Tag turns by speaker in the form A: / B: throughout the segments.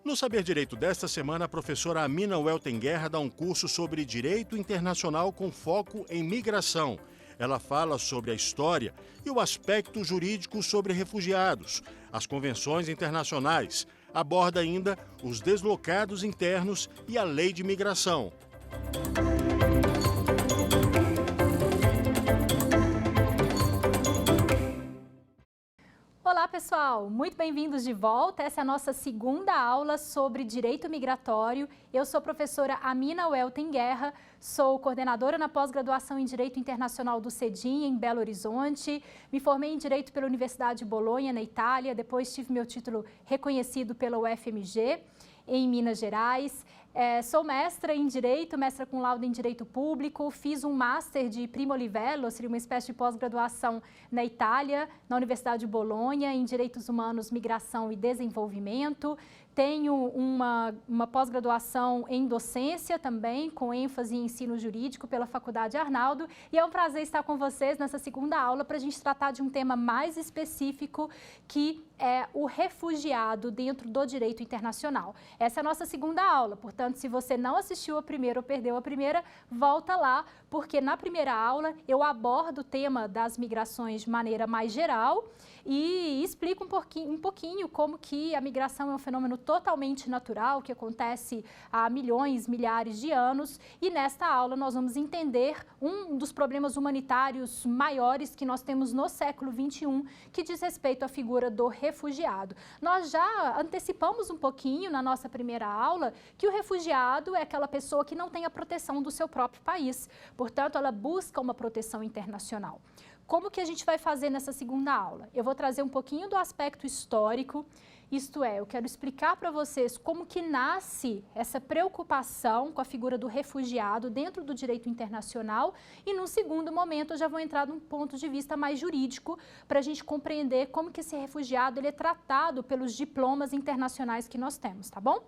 A: No Saber Direito desta semana, a professora Amina Welten Guerra dá um curso sobre Direito Internacional com foco em migração. Ela fala sobre a história e o aspecto jurídico sobre refugiados, as convenções internacionais, aborda ainda os deslocados internos e a lei de migração.
B: Olá pessoal, muito bem-vindos de volta. Essa é a nossa segunda aula sobre direito migratório. Eu sou a professora Amina Welten Guerra, sou coordenadora na pós-graduação em Direito Internacional do CEDIM, em Belo Horizonte. Me formei em Direito pela Universidade de Bolonha, na Itália, depois tive meu título reconhecido pela UFMG, em Minas Gerais. Sou mestra em Direito, mestra com laudo em Direito Público, fiz um Master de Primo Livello, seria uma espécie de pós-graduação na Itália, na Universidade de Bolonha, em Direitos Humanos, Migração e Desenvolvimento. Tenho uma pós-graduação em docência também, com ênfase em ensino jurídico pela Faculdade Arnaldo. E é um prazer estar com vocês nessa segunda aula para a gente tratar de um tema mais específico, que é o refugiado dentro do direito internacional. Essa é a nossa segunda aula, portanto, se você não assistiu a primeira ou perdeu a primeira, volta lá, porque na primeira aula eu abordo o tema das migrações de maneira mais geral e explico um pouquinho como que a migração é um fenômeno totalmente natural, que acontece há milhões, milhares de anos, e nesta aula nós vamos entender um dos problemas humanitários maiores que nós temos no século XXI, que diz respeito à figura do refugiado. Nós já antecipamos um pouquinho na nossa primeira aula que o refugiado é aquela pessoa que não tem a proteção do seu próprio país, portanto ela busca uma proteção internacional. Como que a gente vai fazer nessa segunda aula? Eu vou trazer um pouquinho do aspecto histórico, isto é, eu quero explicar para vocês como que nasce essa preocupação com a figura do refugiado dentro do direito internacional e, num segundo momento, eu já vou entrar num ponto de vista mais jurídico para a gente compreender como que esse refugiado ele é tratado pelos diplomas internacionais que nós temos, tá bom?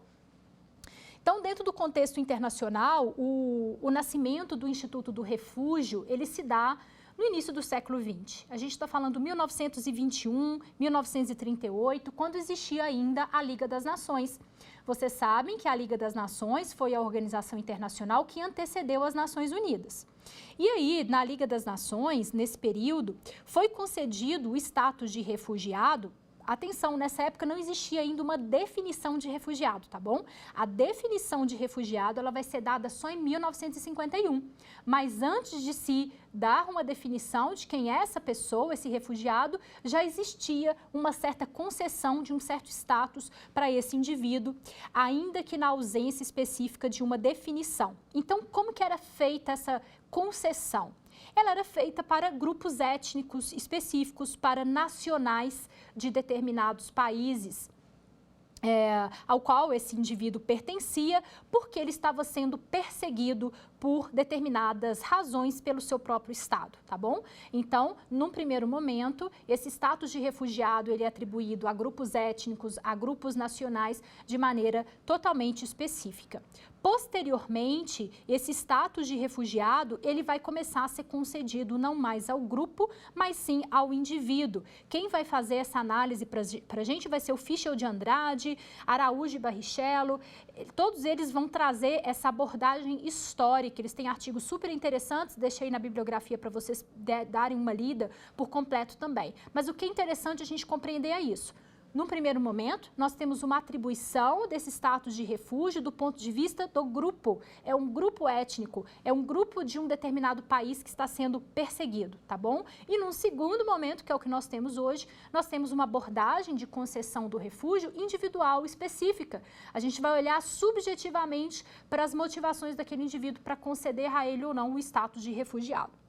B: Então, dentro do contexto internacional, o nascimento do Instituto do Refúgio, ele se dá no início do século XX. A gente está falando 1921, 1938, quando existia ainda a Liga das Nações. Vocês sabem que a Liga das Nações foi a organização internacional que antecedeu as Nações Unidas. E aí, na Liga das Nações, nesse período, foi concedido o status de refugiado. Atenção, nessa época não existia ainda uma definição de refugiado, tá bom? A definição de refugiado ela vai ser dada só em 1951. Mas antes de se dar uma definição de quem é essa pessoa, esse refugiado, já existia uma certa concessão de um certo status para esse indivíduo, ainda que na ausência específica de uma definição. Então, como que era feita essa concessão? Ela era feita para grupos étnicos específicos, para nacionais de determinados países, ao qual esse indivíduo pertencia, porque ele estava sendo perseguido por determinadas razões pelo seu próprio Estado, tá bom? Então, num primeiro momento, esse status de refugiado ele é atribuído a grupos étnicos, a grupos nacionais, de maneira totalmente específica. Posteriormente, esse status de refugiado, ele vai começar a ser concedido não mais ao grupo, mas sim ao indivíduo. Quem vai fazer essa análise para a gente vai ser o Fischel de Andrade, Araújo e Barrichello. Todos eles vão trazer essa abordagem histórica. Eles têm artigos super interessantes, deixei na bibliografia para vocês darem uma lida por completo também. Mas o que é interessante a gente compreender é isso. Num primeiro momento, nós temos uma atribuição desse status de refúgio do ponto de vista do grupo. É um grupo étnico, é um grupo de um determinado país que está sendo perseguido, tá bom? E num segundo momento, que é o que nós temos hoje, nós temos uma abordagem de concessão do refúgio individual específica. A gente vai olhar subjetivamente para as motivações daquele indivíduo para conceder a ele ou não o status de refugiado.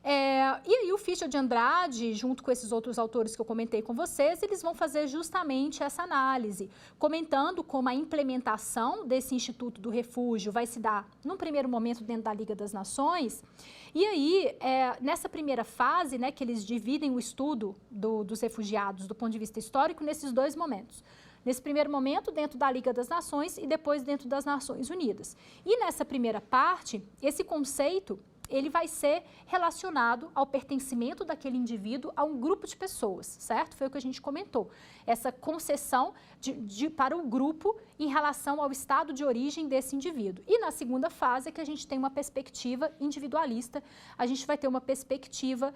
B: E aí o Fischel de Andrade, junto com esses outros autores que eu comentei com vocês, eles vão fazer justamente essa análise, comentando como a implementação desse Instituto do Refúgio vai se dar, num primeiro momento, dentro da Liga das Nações. E aí, nessa primeira fase, né, que eles dividem o estudo dos refugiados do ponto de vista histórico nesses dois momentos. Nesse primeiro momento, dentro da Liga das Nações e depois dentro das Nações Unidas. E nessa primeira parte, esse conceito ele vai ser relacionado ao pertencimento daquele indivíduo a um grupo de pessoas, certo? Foi o que a gente comentou. Essa concessão para o grupo em relação ao estado de origem desse indivíduo. E na segunda fase é que a gente tem uma perspectiva individualista, a gente vai ter uma perspectiva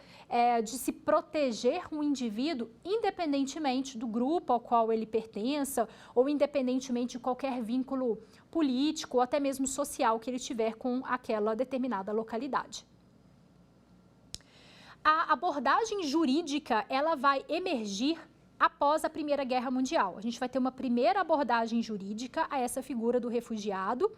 B: de se proteger um indivíduo independentemente do grupo ao qual ele pertença ou independentemente de qualquer vínculo político ou até mesmo social que ele tiver com aquela determinada localidade. A abordagem jurídica, ela vai emergir após a Primeira Guerra Mundial. A gente vai ter uma primeira abordagem jurídica a essa figura do refugiado,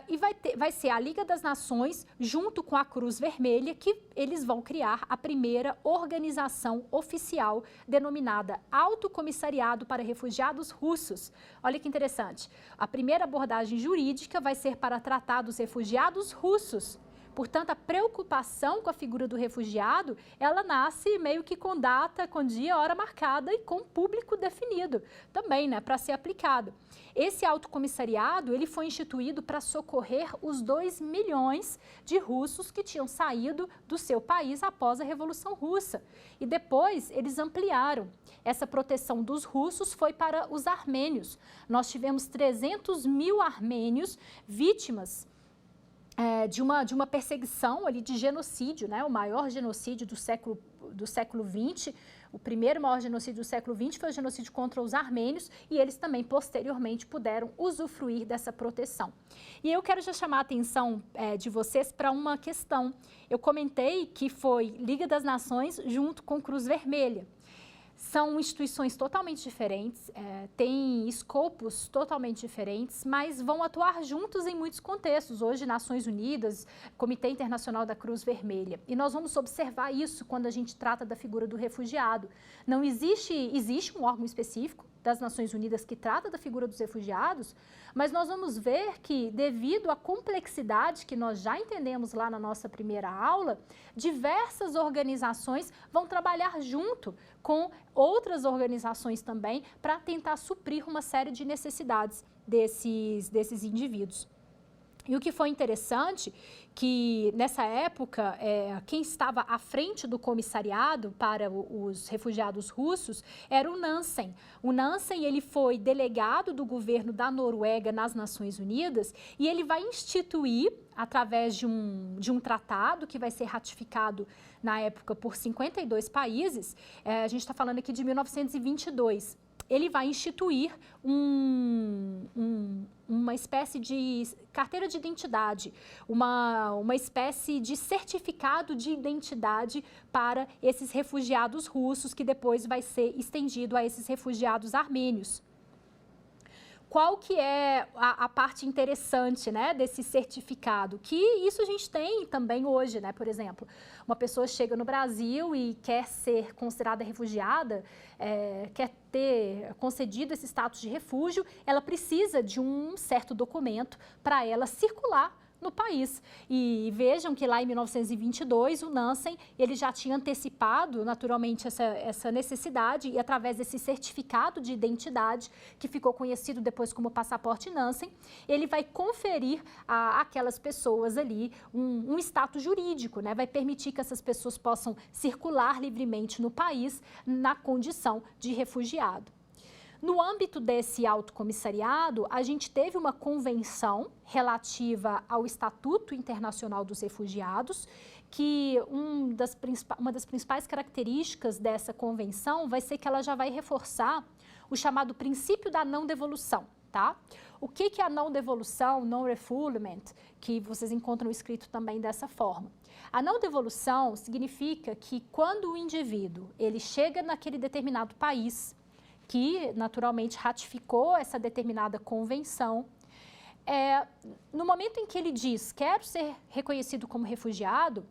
B: e vai ser a Liga das Nações, junto com a Cruz Vermelha, que eles vão criar a primeira organização oficial denominada Alto Comissariado para Refugiados Russos. Olha que interessante. A primeira abordagem jurídica vai ser para tratar dos refugiados russos. Portanto, a preocupação com a figura do refugiado, ela nasce meio que com data, com dia, hora marcada e com público definido também, né, para ser aplicado. Esse Alto Comissariado, ele foi instituído para socorrer os 2 milhões de russos que tinham saído do seu país após a Revolução Russa. E depois eles ampliaram. Essa proteção dos russos foi para os armênios. Nós tivemos 300 mil armênios vítimas de uma perseguição ali de genocídio, né? O maior genocídio do século XX, o primeiro maior genocídio do século XX foi o genocídio contra os armênios e eles também posteriormente puderam usufruir dessa proteção. E eu quero já chamar a atenção de vocês para uma questão. Eu comentei que foi Liga das Nações junto com Cruz Vermelha. São instituições totalmente diferentes, têm escopos totalmente diferentes, mas vão atuar juntos em muitos contextos. Hoje, Nações Unidas, Comitê Internacional da Cruz Vermelha. E nós vamos observar isso quando a gente trata da figura do refugiado. Não existe um órgão específico das Nações Unidas que trata da figura dos refugiados, mas nós vamos ver que, devido à complexidade que nós já entendemos lá na nossa primeira aula, diversas organizações vão trabalhar junto com outras organizações também para tentar suprir uma série de necessidades desses indivíduos. E o que foi interessante, que nessa época, quem estava à frente do comissariado para os refugiados russos era o Nansen. O Nansen, ele foi delegado do governo da Noruega nas Nações Unidas e ele vai instituir, através de um tratado que vai ser ratificado na época por 52 países, a gente está falando aqui de 1922, ele vai instituir uma espécie de carteira de identidade, uma espécie de certificado de identidade para esses refugiados russos, que depois vai ser estendido a esses refugiados armênios. Qual que é a parte interessante, né, desse certificado? Que isso a gente tem também hoje, né? Por exemplo, uma pessoa chega no Brasil e quer ser considerada refugiada, quer ter concedido esse status de refúgio, ela precisa de um certo documento para ela circular no país. E vejam que lá em 1922, o Nansen, ele já tinha antecipado, naturalmente, essa necessidade e através desse certificado de identidade, que ficou conhecido depois como passaporte Nansen, ele vai conferir àquelas pessoas ali um status jurídico, né? Vai permitir que essas pessoas possam circular livremente no país na condição de refugiado. No âmbito desse Alto Comissariado, a gente teve uma convenção relativa ao Estatuto Internacional dos Refugiados, que uma das principais características dessa convenção vai ser que ela já vai reforçar o chamado princípio da não devolução, tá? O que é a não devolução, non-refoulement, que vocês encontram escrito também dessa forma? A não devolução significa que quando o indivíduo ele chega naquele determinado país, que naturalmente ratificou essa determinada convenção, no momento em que ele diz quero ser reconhecido como refugiado,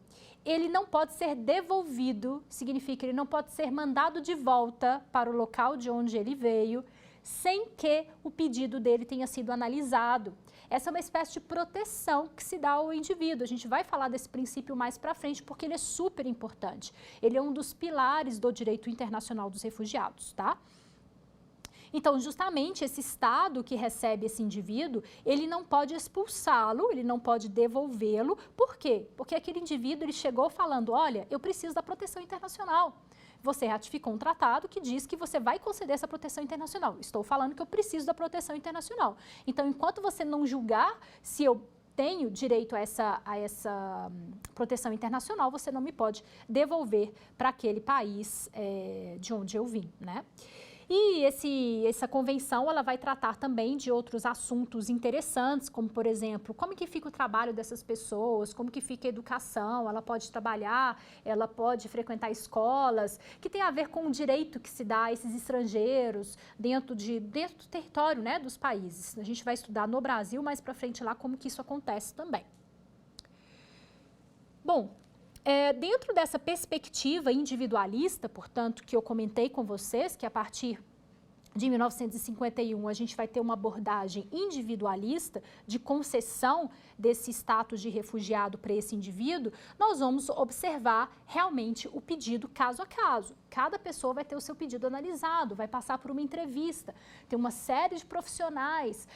B: ele não pode ser devolvido, significa ele não pode ser mandado de volta para o local de onde ele veio, sem que o pedido dele tenha sido analisado. Essa é uma espécie de proteção que se dá ao indivíduo. A gente vai falar desse princípio mais para frente porque ele é super importante. Ele é um dos pilares do direito internacional dos refugiados, tá? Então, justamente esse Estado que recebe esse indivíduo, ele não pode expulsá-lo, ele não pode devolvê-lo. Por quê? Porque aquele indivíduo ele chegou falando, olha, eu preciso da proteção internacional. Você ratificou um tratado que diz que você vai conceder essa proteção internacional. Estou falando que eu preciso da proteção internacional. Então, enquanto você não julgar se eu tenho direito a essa proteção internacional, você não me pode devolver para aquele país de onde eu vim, né? E essa convenção, ela vai tratar também de outros assuntos interessantes, como, por exemplo, como que fica o trabalho dessas pessoas, como que fica a educação, ela pode trabalhar, ela pode frequentar escolas, que tem a ver com o direito que se dá a esses estrangeiros dentro do território, né, dos países. A gente vai estudar no Brasil, mais para frente lá, como que isso acontece também. Bom, dentro dessa perspectiva individualista, portanto, que eu comentei com vocês, que a partir de 1951 a gente vai ter uma abordagem individualista de concessão desse status de refugiado para esse indivíduo, nós vamos observar realmente o pedido caso a caso. Cada pessoa vai ter o seu pedido analisado, vai passar por uma entrevista, tem uma série de profissionais,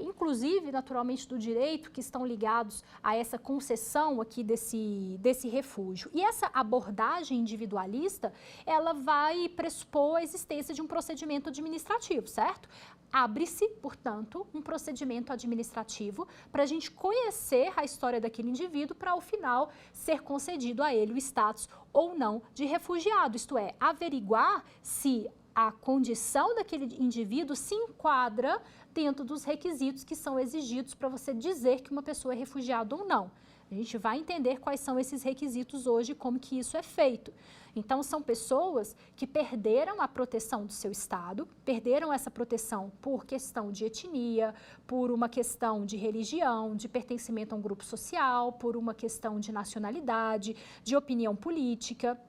B: inclusive, naturalmente, do direito, que estão ligados a essa concessão aqui desse refúgio. E essa abordagem individualista, ela vai pressupor a existência de um procedimento administrativo, certo? Abre-se, portanto, um procedimento administrativo para a gente conhecer a história daquele indivíduo para, ao final, ser concedido a ele o status ou não de refugiado, isto é, averiguar se a condição daquele indivíduo se enquadra dentro dos requisitos que são exigidos para você dizer que uma pessoa é refugiada ou não. A gente vai entender quais são esses requisitos hoje e como que isso é feito. Então, são pessoas que perderam a proteção do seu Estado, perderam essa proteção por questão de etnia, por uma questão de religião, de pertencimento a um grupo social, por uma questão de nacionalidade, de opinião política.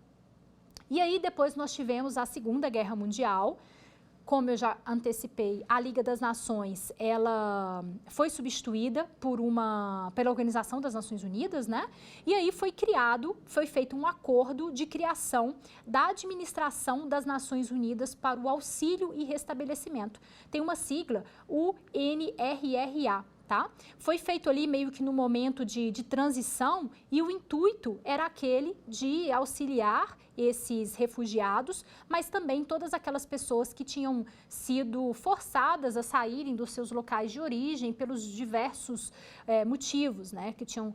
B: E aí, depois nós tivemos a Segunda Guerra Mundial. Como eu já antecipei, a Liga das Nações, ela foi substituída pela Organização das Nações Unidas, né? E aí foi feito um acordo de criação da Administração das Nações Unidas para o Auxílio e Restabelecimento. Tem uma sigla, UNRRA. Tá? Foi feito ali meio que no momento de transição e o intuito era aquele de auxiliar esses refugiados, mas também todas aquelas pessoas que tinham sido forçadas a saírem dos seus locais de origem pelos diversos motivos, né? Que tinham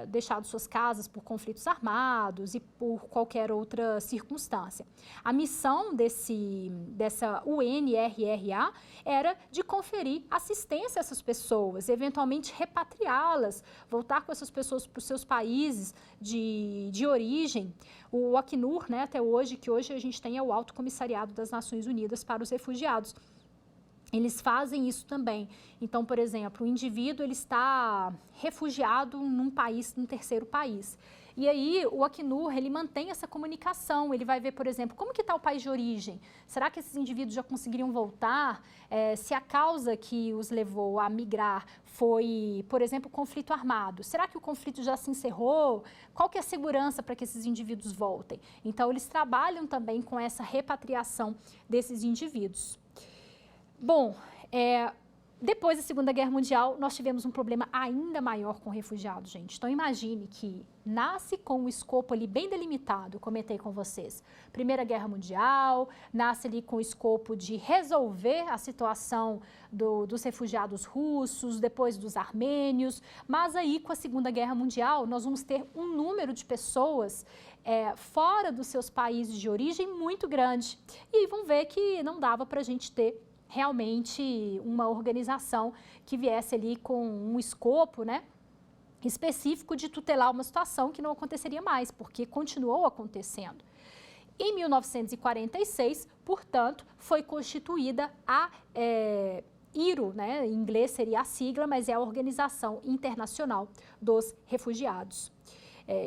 B: deixado suas casas por conflitos armados e por qualquer outra circunstância. A missão dessa UNRRA era de conferir assistência a essas pessoas, eventualmente repatriá-las, voltar com essas pessoas para os seus países de origem. O Acnur, né, até hoje, que hoje a gente tem o Alto Comissariado das Nações Unidas para os Refugiados. Eles fazem isso também. Então, por exemplo, o indivíduo ele está refugiado num terceiro país. E aí, o Acnur, ele mantém essa comunicação, ele vai ver, por exemplo, como que está o país de origem? Será que esses indivíduos já conseguiriam voltar? Se a causa que os levou a migrar foi, por exemplo, conflito armado, será que o conflito já se encerrou? Qual que é a segurança para que esses indivíduos voltem? Então, eles trabalham também com essa repatriação desses indivíduos. Bom, depois da Segunda Guerra Mundial, nós tivemos um problema ainda maior com refugiados, gente. Então, imagine que nasce com um escopo ali bem delimitado, comentei com vocês. Primeira Guerra Mundial, nasce ali com o escopo de resolver a situação dos refugiados russos, depois dos armênios, mas aí com a Segunda Guerra Mundial, nós vamos ter um número de pessoas fora dos seus países de origem muito grande. E vão ver que não dava para a gente ter realmente uma organização que viesse ali com um escopo, né, específico de tutelar uma situação que não aconteceria mais, porque continuou acontecendo. Em 1946, portanto, foi constituída a IRO, né, em inglês seria a sigla, mas é a Organização Internacional dos Refugiados.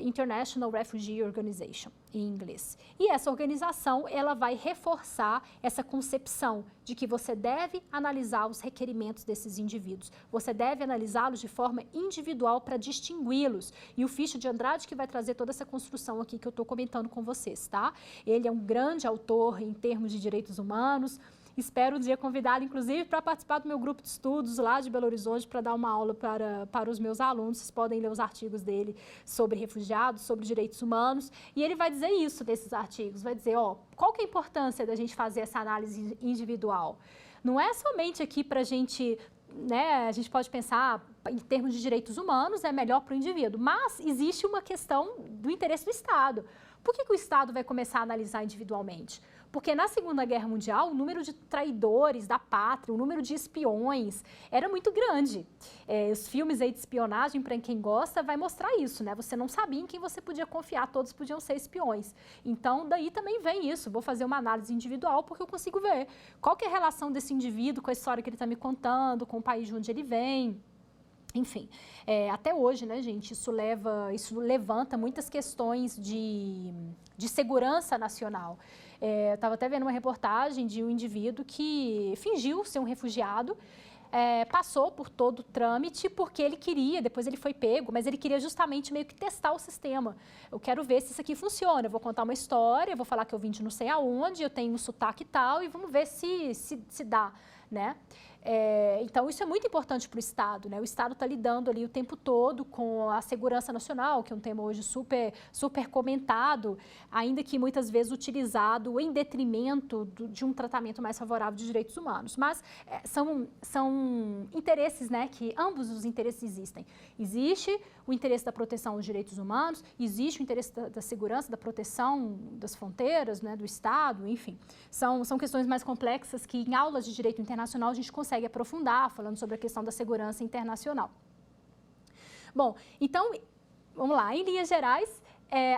B: International Refugee Organization, em inglês. E essa organização, ela vai reforçar essa concepção de que você deve analisar os requerimentos desses indivíduos. Você deve analisá-los de forma individual para distingui-los. E o Fichte de Andrade que vai trazer toda essa construção aqui que eu estou comentando com vocês, tá? Ele é um grande autor em termos de direitos humanos. Espero um dia convidá-la, inclusive, para participar do meu grupo de estudos lá de Belo Horizonte, para dar uma aula para os meus alunos. Vocês podem ler os artigos dele sobre refugiados, sobre direitos humanos, e ele vai dizer isso nesses artigos, vai dizer, ó, qual que é a importância da gente fazer essa análise individual? Não é somente aqui para a gente, né, a gente pode pensar em termos de direitos humanos, é melhor para o indivíduo, mas existe uma questão do interesse do Estado. Por que o Estado vai começar a analisar individualmente? Porque na Segunda Guerra Mundial, o número de traidores da pátria, o número de espiões era muito grande. Os filmes aí de espionagem, para quem gosta, vai mostrar isso, né? Você não sabia em quem você podia confiar, todos podiam ser espiões. Então, daí também vem isso. Vou fazer uma análise individual porque eu consigo ver qual que é a relação desse indivíduo com a história que ele está me contando, com o país de onde ele vem. Enfim, até hoje, né, gente, isso levanta muitas questões de segurança nacional. Eu estava até vendo uma reportagem de um indivíduo que fingiu ser um refugiado, passou por todo o trâmite porque ele queria, depois ele foi pego, mas ele queria justamente meio que testar o sistema. Eu quero ver se isso aqui funciona, eu vou contar uma história, eu vou falar que eu vim de não sei aonde, eu tenho um sotaque e tal, e vamos ver se dá, né? Então, isso é muito importante para o Estado, né? O Estado está lidando ali o tempo todo com a segurança nacional, que é um tema hoje super comentado, ainda que muitas vezes utilizado em detrimento de um tratamento mais favorável de direitos humanos. Mas são interesses, né, que ambos os interesses existem. Existe o interesse da proteção dos direitos humanos, existe o interesse da segurança, da proteção das fronteiras, né, do Estado, enfim. São questões mais complexas que em aulas de direito internacional a gente consegue aprofundar, falando sobre a questão da segurança internacional. Bom, então, vamos lá, em linhas gerais,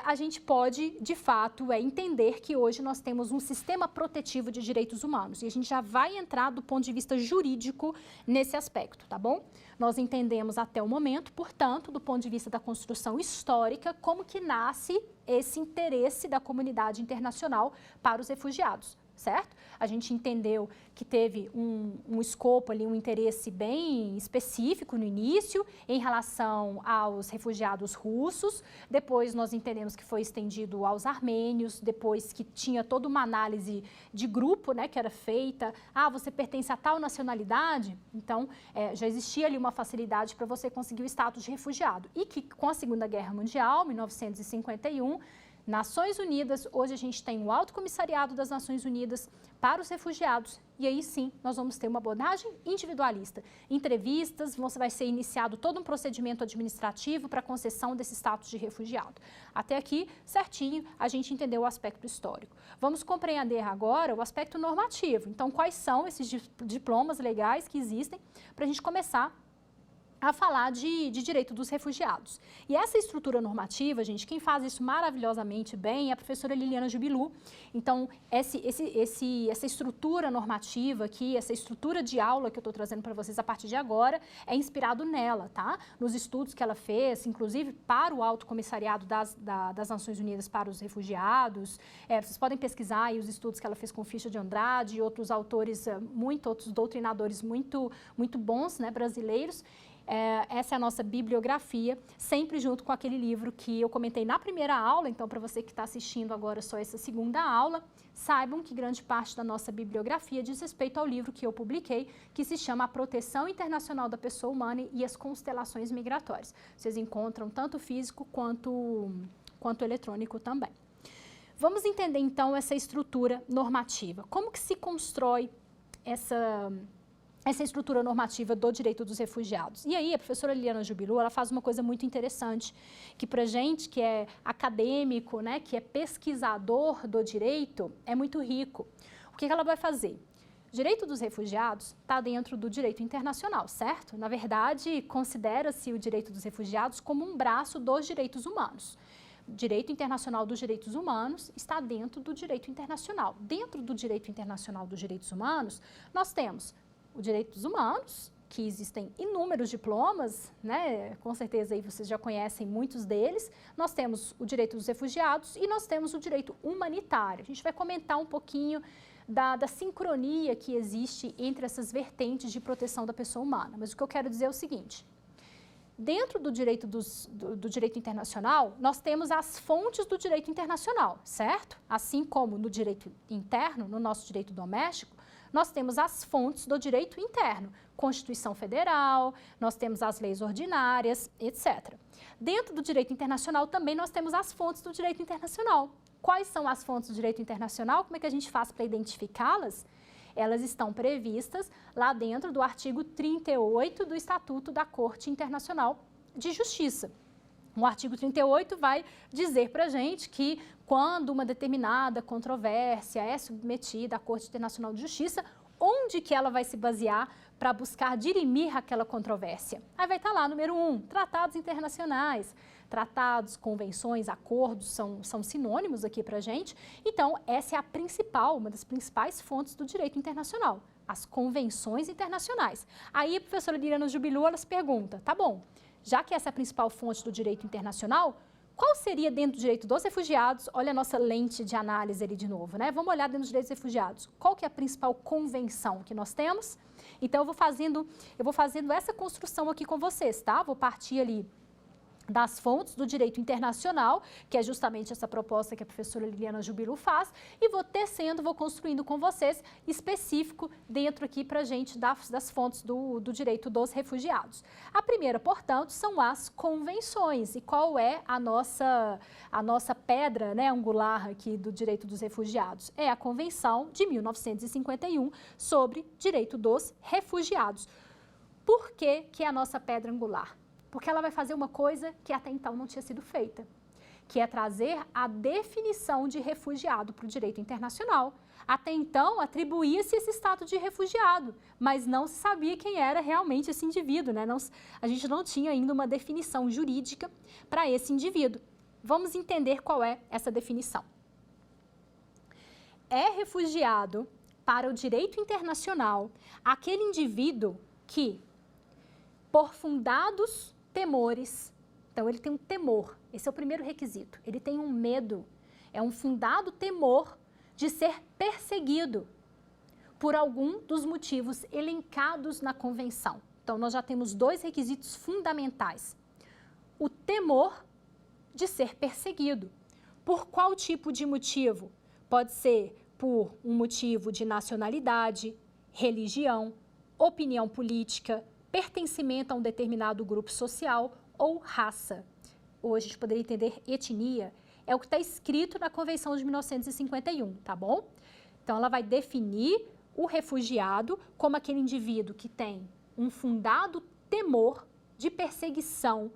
B: a gente pode, de fato, entender que hoje nós temos um sistema protetivo de direitos humanos. E a gente já vai entrar do ponto de vista jurídico nesse aspecto, tá bom? Nós entendemos até o momento, portanto, do ponto de vista da construção histórica, como que nasce esse interesse da comunidade internacional para os refugiados. Certo? A gente entendeu que teve um escopo ali, um interesse bem específico no início em relação aos refugiados russos, depois nós entendemos que foi estendido aos armênios, depois que tinha toda uma análise de grupo, né, que era feita, você pertence a tal nacionalidade, então já existia ali uma facilidade para você conseguir o status de refugiado, e que com a Segunda Guerra Mundial, 1951, Nações Unidas, hoje a gente tem o Alto Comissariado das Nações Unidas para os refugiados, e aí sim nós vamos ter uma abordagem individualista. Entrevistas, vai ser iniciado todo um procedimento administrativo para a concessão desse status de refugiado. Até aqui, certinho, a gente entendeu o aspecto histórico. Vamos compreender agora o aspecto normativo. Então, quais são esses diplomas legais que existem para a gente começar a falar de direito dos refugiados. E essa estrutura normativa, gente, quem faz isso maravilhosamente bem é a professora Liliana Jubilu. Então, essa estrutura normativa aqui, essa estrutura de aula que eu estou trazendo para vocês a partir de agora, é inspirado nela, tá? Nos estudos que ela fez, inclusive para o Alto Comissariado das Nações Unidas para os Refugiados. Vocês podem pesquisar aí os estudos que ela fez com Ficha de Andrade e outros autores, outros doutrinadores muito bons, né, brasileiros. Essa é a nossa bibliografia, sempre junto com aquele livro que eu comentei na primeira aula. Então, para você que está assistindo agora só essa segunda aula, saibam que grande parte da nossa bibliografia diz respeito ao livro que eu publiquei, que se chama A Proteção Internacional da Pessoa Humana e as Constelações Migratórias. Vocês encontram tanto físico quanto eletrônico também. Vamos entender, então, essa estrutura normativa. Como que se constrói essa estrutura normativa do direito dos refugiados? E aí, a professora Liliana Jubilu, ela faz uma coisa muito interessante, que para gente que é acadêmico, né, que é pesquisador do direito, é muito rico. O que ela vai fazer? O direito dos refugiados está dentro do direito internacional, certo? Na verdade, considera-se o direito dos refugiados como um braço dos direitos humanos. O direito internacional dos direitos humanos está dentro do direito internacional. Dentro do direito internacional dos direitos humanos, nós temos os direitos humanos, que existem inúmeros diplomas, né? Com certeza aí vocês já conhecem muitos deles. Nós temos o direito dos refugiados e nós temos o direito humanitário. A gente vai comentar um pouquinho da sincronia que existe entre essas vertentes de proteção da pessoa humana. Mas o que eu quero dizer é o seguinte: Dentro do direito, do direito internacional, nós temos as fontes do direito internacional, certo? Assim como no direito interno, no nosso direito doméstico, nós temos as fontes do direito interno, Constituição Federal, nós temos as leis ordinárias, etc. Dentro do direito internacional também nós temos as fontes do direito internacional. Quais são as fontes do direito internacional? Como é que a gente faz para identificá-las? Elas estão previstas lá dentro do artigo 38 do Estatuto da Corte Internacional de Justiça. O artigo 38 vai dizer para a gente que quando uma determinada controvérsia é submetida à Corte Internacional de Justiça, onde que ela vai se basear para buscar dirimir aquela controvérsia? Aí vai estar lá, número 1, tratados internacionais. Tratados, convenções, acordos são sinônimos aqui para a gente. Então, essa é a principal, uma das principais fontes do direito internacional, as convenções internacionais. Aí a professora Liliana Jubilu, ela se pergunta, tá bom, já que essa é a principal fonte do direito internacional, qual seria dentro do direito dos refugiados? Olha a nossa lente de análise ali de novo, né? Vamos olhar dentro dos direitos dos refugiados. Qual que é a principal convenção que nós temos? Então, eu vou fazendo essa construção aqui com vocês, tá? Vou partir ali das fontes do direito internacional, que é justamente essa proposta que a professora Liliana Jubilu faz, e vou tecendo, vou construindo com vocês específico dentro aqui para a gente das fontes do direito dos refugiados. A primeira, portanto, são as convenções. E qual é a nossa pedra, né, angular aqui do direito dos refugiados? É a Convenção de 1951 sobre direito dos refugiados. Por que é a nossa pedra angular? Porque ela vai fazer uma coisa que até então não tinha sido feita, que é trazer a definição de refugiado para o direito internacional. Até então, atribuía-se esse status de refugiado, mas não se sabia quem era realmente esse indivíduo, né? A gente não tinha ainda uma definição jurídica para esse indivíduo. Vamos entender qual é essa definição. É refugiado para o direito internacional aquele indivíduo que, por fundados temores, então ele tem um temor, esse é o primeiro requisito, ele tem um medo, é um fundado temor de ser perseguido por algum dos motivos elencados na convenção. Então nós já temos dois requisitos fundamentais, o temor de ser perseguido. Por qual tipo de motivo? Pode ser por um motivo de nacionalidade, religião, opinião política, pertencimento a um determinado grupo social ou raça. Ou a gente poderia entender etnia. É o que está escrito na Convenção de 1951, tá bom? Então, ela vai definir o refugiado como aquele indivíduo que tem um fundado temor de perseguição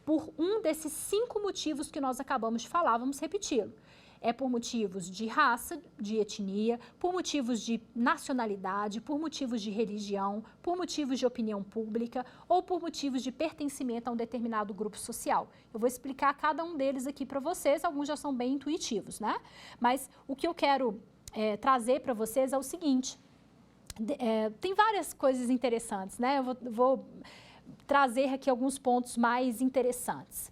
B: por um desses 5 motivos que nós acabamos de falar, vamos repeti-lo. É por motivos de raça, de etnia, por motivos de nacionalidade, por motivos de religião, por motivos de opinião pública ou por motivos de pertencimento a um determinado grupo social. Eu vou explicar cada um deles aqui para vocês, alguns já são bem intuitivos, né? Mas o que eu quero trazer para vocês é o seguinte, tem várias coisas interessantes, né? Eu vou trazer aqui alguns pontos mais interessantes.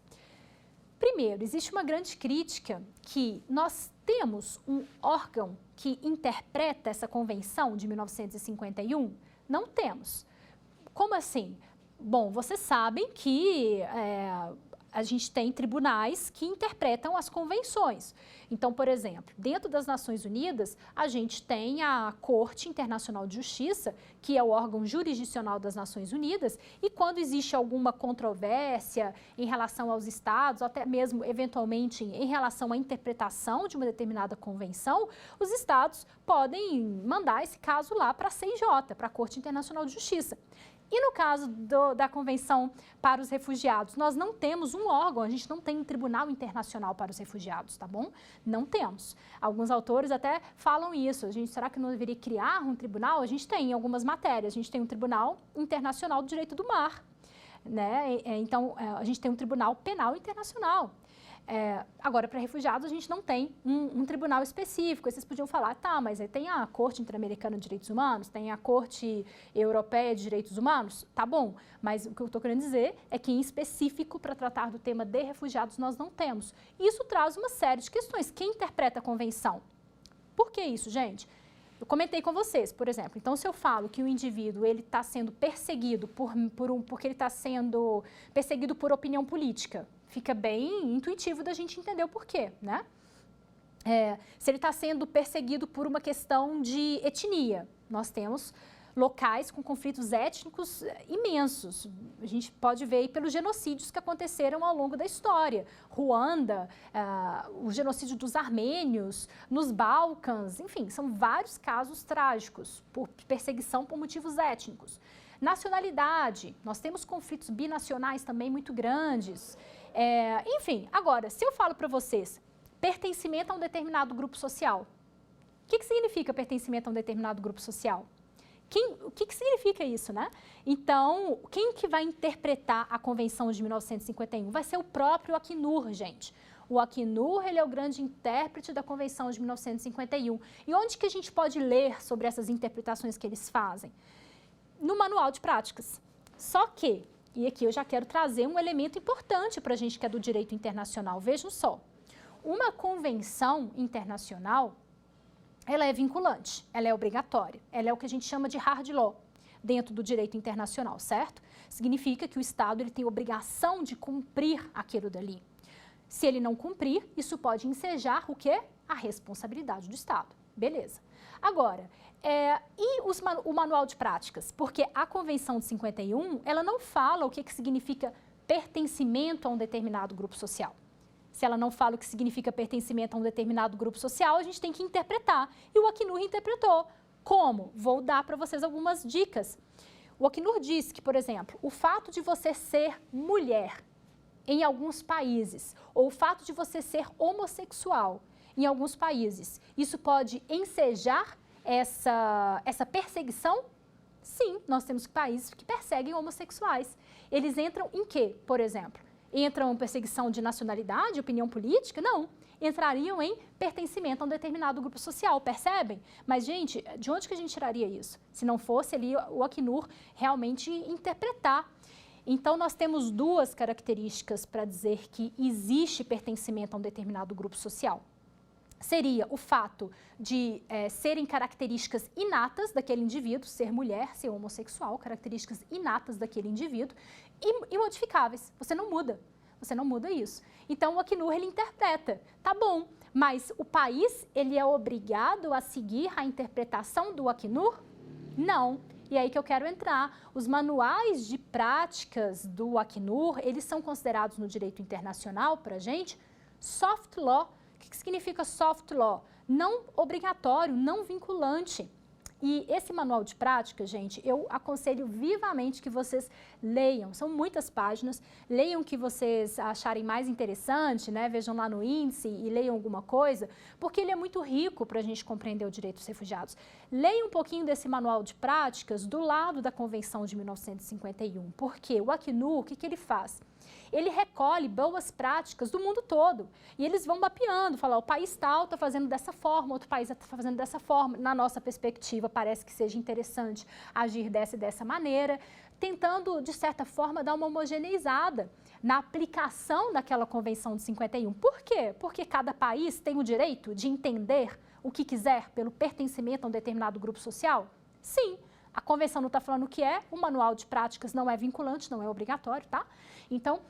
B: Primeiro, existe uma grande crítica que nós temos um órgão que interpreta essa convenção de 1951? Não temos. Como assim? Bom, vocês sabem que a gente tem tribunais que interpretam as convenções. Então, por exemplo, dentro das Nações Unidas, a gente tem a Corte Internacional de Justiça, que é o órgão jurisdicional das Nações Unidas, e quando existe alguma controvérsia em relação aos estados, ou até mesmo, eventualmente, em relação à interpretação de uma determinada convenção, os estados podem mandar esse caso lá para a CIJ, para a Corte Internacional de Justiça. E no caso da Convenção para os Refugiados, nós não temos um órgão, a gente não tem um tribunal internacional para os refugiados, tá bom? Não temos. Alguns autores até falam isso, será que não deveria criar um tribunal? A gente tem em algumas matérias, a gente tem um Tribunal Internacional do Direito do Mar, né? Então, a gente tem um Tribunal Penal Internacional. Agora, para refugiados, a gente não tem um tribunal específico. Aí vocês podiam falar, tá, mas aí tem a Corte Interamericana de Direitos Humanos, tem a Corte Europeia de Direitos Humanos, tá bom, mas o que eu estou querendo dizer é que, em específico, para tratar do tema de refugiados, nós não temos. Isso traz uma série de questões. Quem interpreta a convenção? Por que isso, gente? Eu comentei com vocês, por exemplo, então se eu falo que o indivíduo ele está sendo perseguido porque ele está sendo perseguido por opinião política, fica bem intuitivo da gente entender o porquê, né? Se ele está sendo perseguido por uma questão de etnia, nós temos locais com conflitos étnicos imensos. A gente pode ver aí pelos genocídios que aconteceram ao longo da história. Ruanda, o genocídio dos armênios, nos Balcãs, enfim, são vários casos trágicos por perseguição por motivos étnicos. Nacionalidade, nós temos conflitos binacionais também muito grandes. Enfim, agora, se eu falo para vocês pertencimento a um determinado grupo social, o que significa pertencimento a um determinado grupo social? O que significa isso, né? Então, quem que vai interpretar a Convenção de 1951? Vai ser o próprio Acnur, gente. O Acnur, ele é o grande intérprete da Convenção de 1951. E onde que a gente pode ler sobre essas interpretações que eles fazem? No Manual de Práticas. Só que, e aqui eu já quero trazer um elemento importante para a gente que é do direito internacional. Vejam só, uma convenção internacional, ela é vinculante, ela é obrigatória, ela é o que a gente chama de hard law dentro do direito internacional, certo? Significa que o Estado ele tem obrigação de cumprir aquilo dali. Se ele não cumprir, isso pode ensejar o quê? A responsabilidade do Estado. Beleza. Agora, o manual de práticas? Porque a Convenção de 51, ela não fala o que significa pertencimento a um determinado grupo social. Se ela não fala o que significa pertencimento a um determinado grupo social, a gente tem que interpretar. E o Acnur interpretou. Como? Vou dar para vocês algumas dicas. O Acnur diz que, por exemplo, o fato de você ser mulher em alguns países, ou o fato de você ser homossexual em alguns países, isso pode ensejar essa perseguição? Sim, nós temos países que perseguem homossexuais. Eles entram em quê, por exemplo? Entram em perseguição de nacionalidade, opinião política? Não. Entrariam em pertencimento a um determinado grupo social, percebem? Mas, gente, de onde que a gente tiraria isso? Se não fosse ali o Acnur realmente interpretar. Então, nós temos duas características para dizer que existe pertencimento a um determinado grupo social. Seria o fato de serem características inatas daquele indivíduo, ser mulher, ser homossexual, características inatas daquele indivíduo, e modificáveis. Você não muda isso. Então, o Acnur, ele interpreta, tá bom, mas o país, ele é obrigado a seguir a interpretação do Acnur? Não. E aí que eu quero entrar. Os manuais de práticas do Acnur, eles são considerados no direito internacional, para a gente, soft law. O que significa soft law? Não obrigatório, não vinculante. E esse manual de prática, gente, eu aconselho vivamente que vocês leiam. São muitas páginas. Leiam o que vocês acharem mais interessante, né? Vejam lá no índice e leiam alguma coisa, porque ele é muito rico para a gente compreender o direito dos refugiados. Leiam um pouquinho desse manual de práticas do lado da Convenção de 1951. Porque o Acnur, o que ele faz? Ele recolhe boas práticas do mundo todo. E eles vão mapeando, falar, o país tal está fazendo dessa forma, outro país está fazendo dessa forma. Na nossa perspectiva, parece que seja interessante agir dessa e dessa maneira, tentando, de certa forma, dar uma homogeneizada na aplicação daquela Convenção de 51. Por quê? Porque cada país tem o direito de entender o que quiser pelo pertencimento a um determinado grupo social? Sim. A Convenção não está falando o que é, o manual de práticas não é vinculante, não é obrigatório, tá? Então,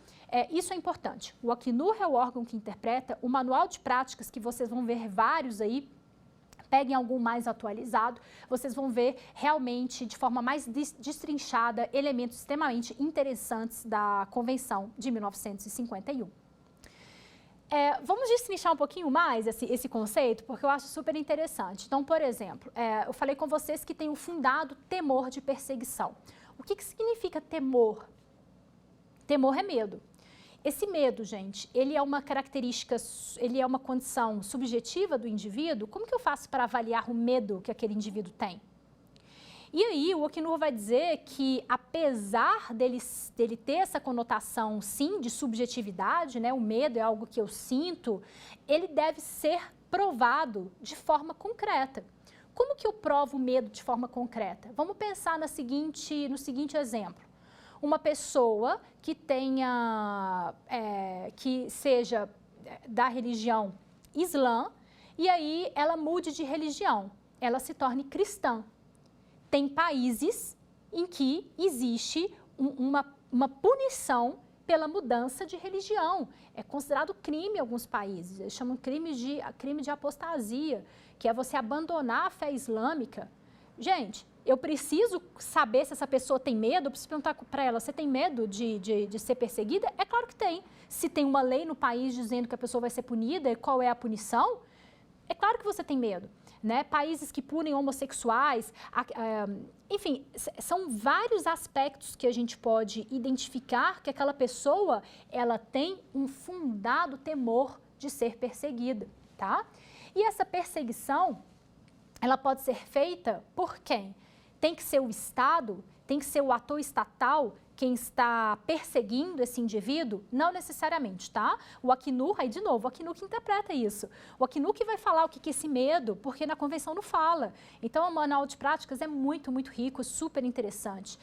B: isso é importante. O Acnur é o órgão que interpreta, o manual de práticas, que vocês vão ver vários aí, peguem algum mais atualizado, vocês vão ver realmente, de forma mais destrinchada, elementos extremamente interessantes da Convenção de 1951. Vamos destrinchar um pouquinho mais esse conceito, porque eu acho super interessante. Então, por exemplo, eu falei com vocês que tem o fundado temor de perseguição. O que significa temor? Temor é medo. Esse medo, gente, ele é uma característica, ele é uma condição subjetiva do indivíduo. Como que eu faço para avaliar o medo que aquele indivíduo tem? E aí, o Acnur vai dizer que, apesar dele ter essa conotação, sim, de subjetividade, né, o medo é algo que eu sinto, ele deve ser provado de forma concreta. Como que eu provo o medo de forma concreta? Vamos pensar no seguinte exemplo. Uma pessoa que que seja da religião islã, e aí ela mude de religião. ela se torne cristã. Tem países em que existe uma punição pela mudança de religião. É considerado crime em alguns países, eles chamam crime de apostasia, que é você abandonar a fé islâmica. Gente, eu preciso saber se essa pessoa tem medo, eu preciso perguntar para ela, você tem medo de ser perseguida? É claro que tem. Se tem uma lei no país dizendo que a pessoa vai ser punida e qual é a punição, é claro que você tem medo. Né? Países que punem homossexuais, enfim, são vários aspectos que a gente pode identificar que aquela pessoa, ela tem um fundado temor de ser perseguida, tá? E essa perseguição, ela pode ser feita por quem? Tem que ser o Estado? Tem que ser o ator estatal quem está perseguindo esse indivíduo? Não necessariamente, tá? O Acnur, aí de novo, o Acnur que interpreta isso. O Acnur que vai falar o que é esse medo, porque na convenção não fala. Então, o manual de práticas é muito, muito rico, super interessante.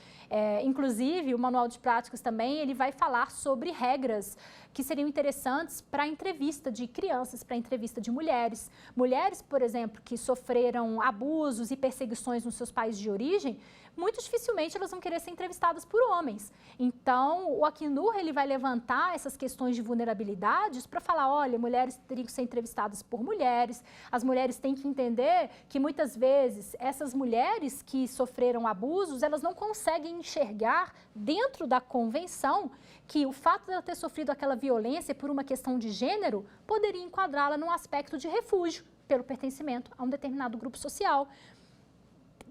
B: Inclusive, o manual de práticas também, ele vai falar sobre regras que seriam interessantes para a entrevista de crianças, para a entrevista de mulheres. Mulheres, por exemplo, que sofreram abusos e perseguições nos seus países de origem, muito dificilmente elas vão querer ser entrevistadas por homens. Então, o Acnur, ele vai levantar essas questões de vulnerabilidades para falar, olha, mulheres teriam que ser entrevistadas por mulheres, as mulheres têm que entender que muitas vezes essas mulheres que sofreram abusos, elas não conseguem enxergar dentro da convenção que o fato de ela ter sofrido aquela violência por uma questão de gênero poderia enquadrá-la num aspecto de refúgio pelo pertencimento a um determinado grupo social.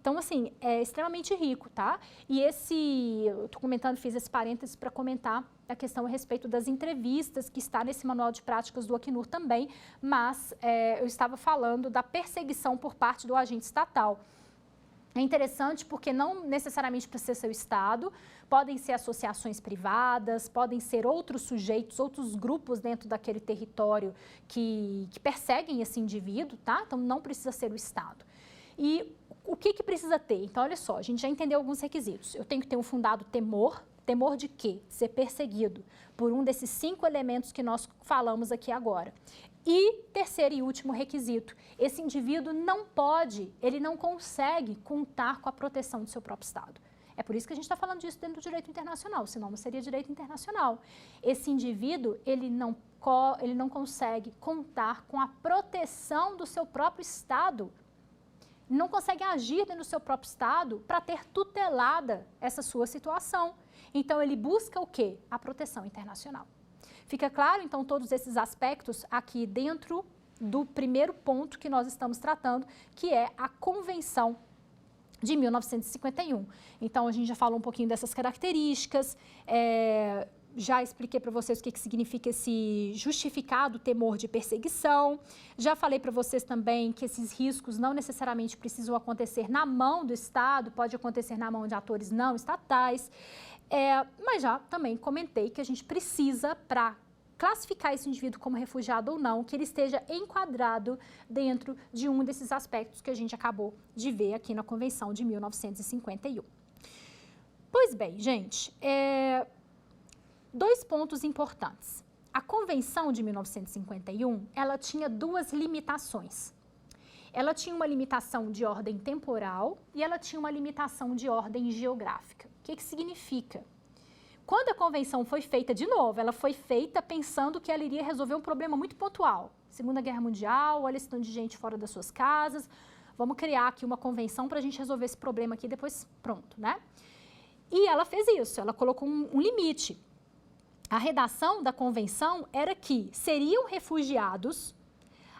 B: Então, assim, é extremamente rico, tá? E eu estou comentando, fiz esse parênteses para comentar a questão a respeito das entrevistas que está nesse manual de práticas do Acnur também, mas eu estava falando da perseguição por parte do agente estatal. É interessante porque não necessariamente precisa ser o Estado, podem ser associações privadas, podem ser outros sujeitos, outros grupos dentro daquele território que perseguem esse indivíduo, tá? Então, não precisa ser o Estado. E o que precisa ter? Então, olha só, a gente já entendeu alguns requisitos. Eu tenho que ter um fundado temor. Temor de quê? De ser perseguido por um desses 5 elementos que nós falamos aqui agora. E terceiro e último requisito, esse indivíduo não pode, ele não consegue contar com a proteção do seu próprio Estado. É por isso que a gente está falando disso dentro do direito internacional, senão não seria direito internacional. Esse indivíduo, ele não consegue contar com a proteção do seu próprio Estado, não consegue agir dentro do seu próprio Estado para ter tutelada essa sua situação. Então, ele busca o quê? A proteção internacional. Fica claro, então, todos esses aspectos aqui dentro do primeiro ponto que nós estamos tratando, que é a Convenção de 1951. Então, a gente já falou um pouquinho dessas características, já expliquei para vocês o que significa esse justificado temor de perseguição, já falei para vocês também que esses riscos não necessariamente precisam acontecer na mão do Estado, pode acontecer na mão de atores não estatais, mas já também comentei que a gente precisa, para classificar esse indivíduo como refugiado ou não, que ele esteja enquadrado dentro de um desses aspectos que a gente acabou de ver aqui na Convenção de 1951. Pois bem, gente, 2 pontos importantes. A Convenção de 1951, ela tinha 2 limitações. Ela tinha uma limitação de ordem temporal e ela tinha uma limitação de ordem geográfica. O que significa? Quando a convenção foi feita, de novo, ela foi feita pensando que ela iria resolver um problema muito pontual. Segunda Guerra Mundial, olha esse tanto de gente fora das suas casas, vamos criar aqui uma convenção para a gente resolver esse problema aqui, depois pronto, né? E ela fez isso, ela colocou um limite. A redação da convenção era que seriam refugiados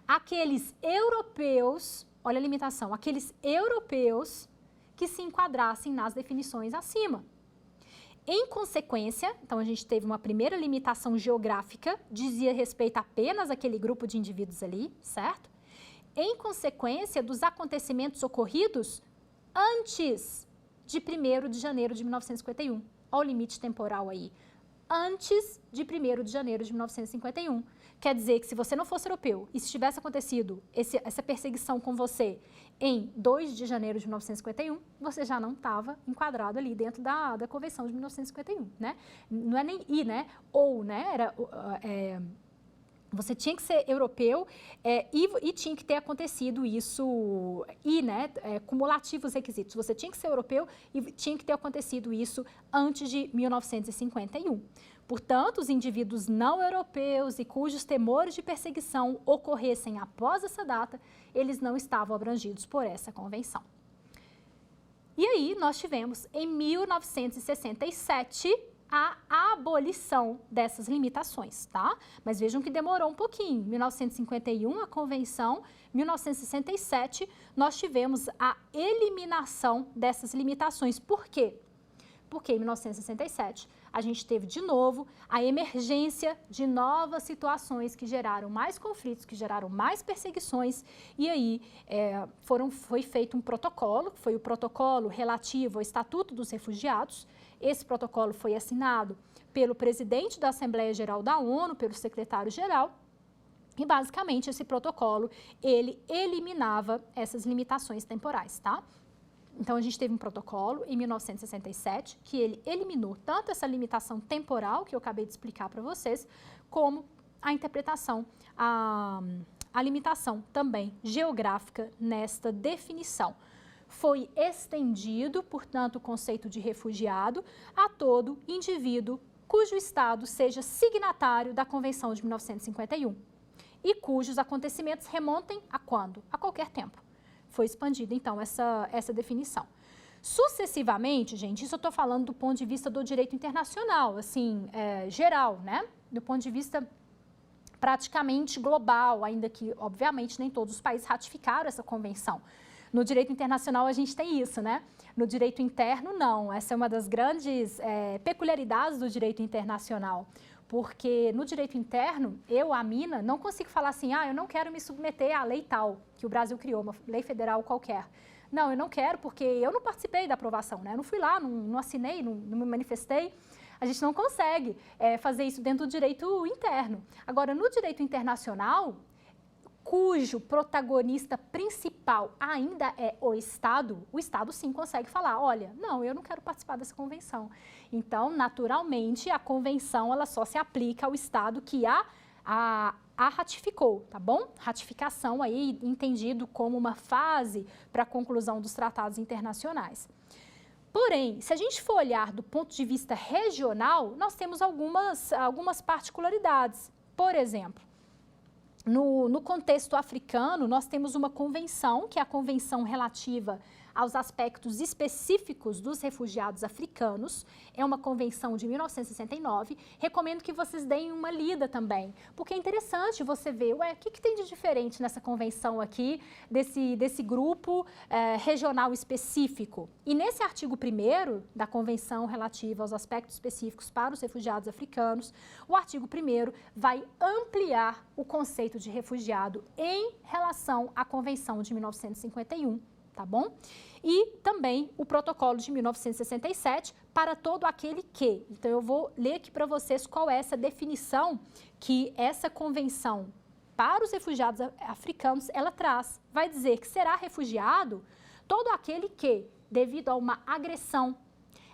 B: aqueles europeus, olha a limitação, aqueles europeus que se enquadrassem nas definições acima. Em consequência, então a gente teve uma primeira limitação geográfica, dizia respeito apenas àquele grupo de indivíduos ali, certo? Em consequência dos acontecimentos ocorridos antes de 1º de janeiro de 1951. Olha o limite temporal aí. Antes de 1º de janeiro de 1951. Quer dizer que se você não fosse europeu e se tivesse acontecido essa perseguição com você em 2 de janeiro de 1951, você já não estava enquadrado ali dentro da Convenção de 1951, né? Não é nem I, né? Ou, né? Você tinha que ser europeu e tinha que ter acontecido isso, cumulativos requisitos. Você tinha que ser europeu e tinha que ter acontecido isso antes de 1951. Portanto, os indivíduos não europeus e cujos temores de perseguição ocorressem após essa data, eles não estavam abrangidos por essa convenção. E aí nós tivemos, em 1967, a abolição dessas limitações, tá? Mas vejam que demorou um pouquinho. 1951, a convenção, 1967, nós tivemos a eliminação dessas limitações. Por quê? Porque em 1967, a gente teve de novo a emergência de novas situações que geraram mais conflitos, que geraram mais perseguições, e aí foi feito um protocolo, que foi o protocolo relativo ao Estatuto dos Refugiados. Esse protocolo foi assinado pelo presidente da Assembleia Geral da ONU, pelo secretário-geral, e basicamente esse protocolo, ele eliminava essas limitações temporais, tá? Então, a gente teve um protocolo em 1967 que ele eliminou tanto essa limitação temporal, que eu acabei de explicar para vocês, como a interpretação, a limitação também geográfica nesta definição. Foi estendido, portanto, o conceito de refugiado a todo indivíduo cujo Estado seja signatário da Convenção de 1951 e cujos acontecimentos remontem a quando? A qualquer tempo. Foi expandida, então, essa definição. Sucessivamente, gente, isso eu estou falando do ponto de vista do direito internacional, assim, geral, né? Do ponto de vista praticamente global, ainda que, obviamente, nem todos os países ratificaram essa convenção. No direito internacional, a gente tem isso, né? No direito interno, não. Essa é uma das grandes peculiaridades do direito internacional. Porque no direito interno, eu, Amina, não consigo falar assim, eu não quero me submeter à lei tal, que o Brasil criou, uma lei federal qualquer. Não, eu não quero porque eu não participei da aprovação, né? Eu não fui lá, não assinei, não me manifestei. A gente não consegue fazer isso dentro do direito interno. Agora, no direito internacional, cujo protagonista principal ainda é o Estado sim consegue falar, olha, não, eu não quero participar dessa convenção. Então, naturalmente, a convenção ela só se aplica ao Estado que a ratificou, tá bom? Ratificação aí entendido como uma fase para a conclusão dos tratados internacionais. Porém, se a gente for olhar do ponto de vista regional, nós temos algumas particularidades. Por exemplo, no contexto africano, nós temos uma convenção, que é a Convenção Relativa aos Aspectos Específicos dos Refugiados Africanos. É uma convenção de 1969. Recomendo que vocês deem uma lida também, porque é interessante você ver, o que tem de diferente nessa convenção aqui, desse grupo regional específico. E nesse artigo 1º da Convenção Relativa aos Aspectos Específicos para os Refugiados Africanos, o artigo 1º vai ampliar o conceito de refugiado em relação à Convenção de 1951, tá bom? E também o protocolo de 1967 para todo aquele que. Então, eu vou ler aqui para vocês qual é essa definição que essa convenção para os refugiados africanos, ela traz. Vai dizer que será refugiado todo aquele que, devido a uma agressão,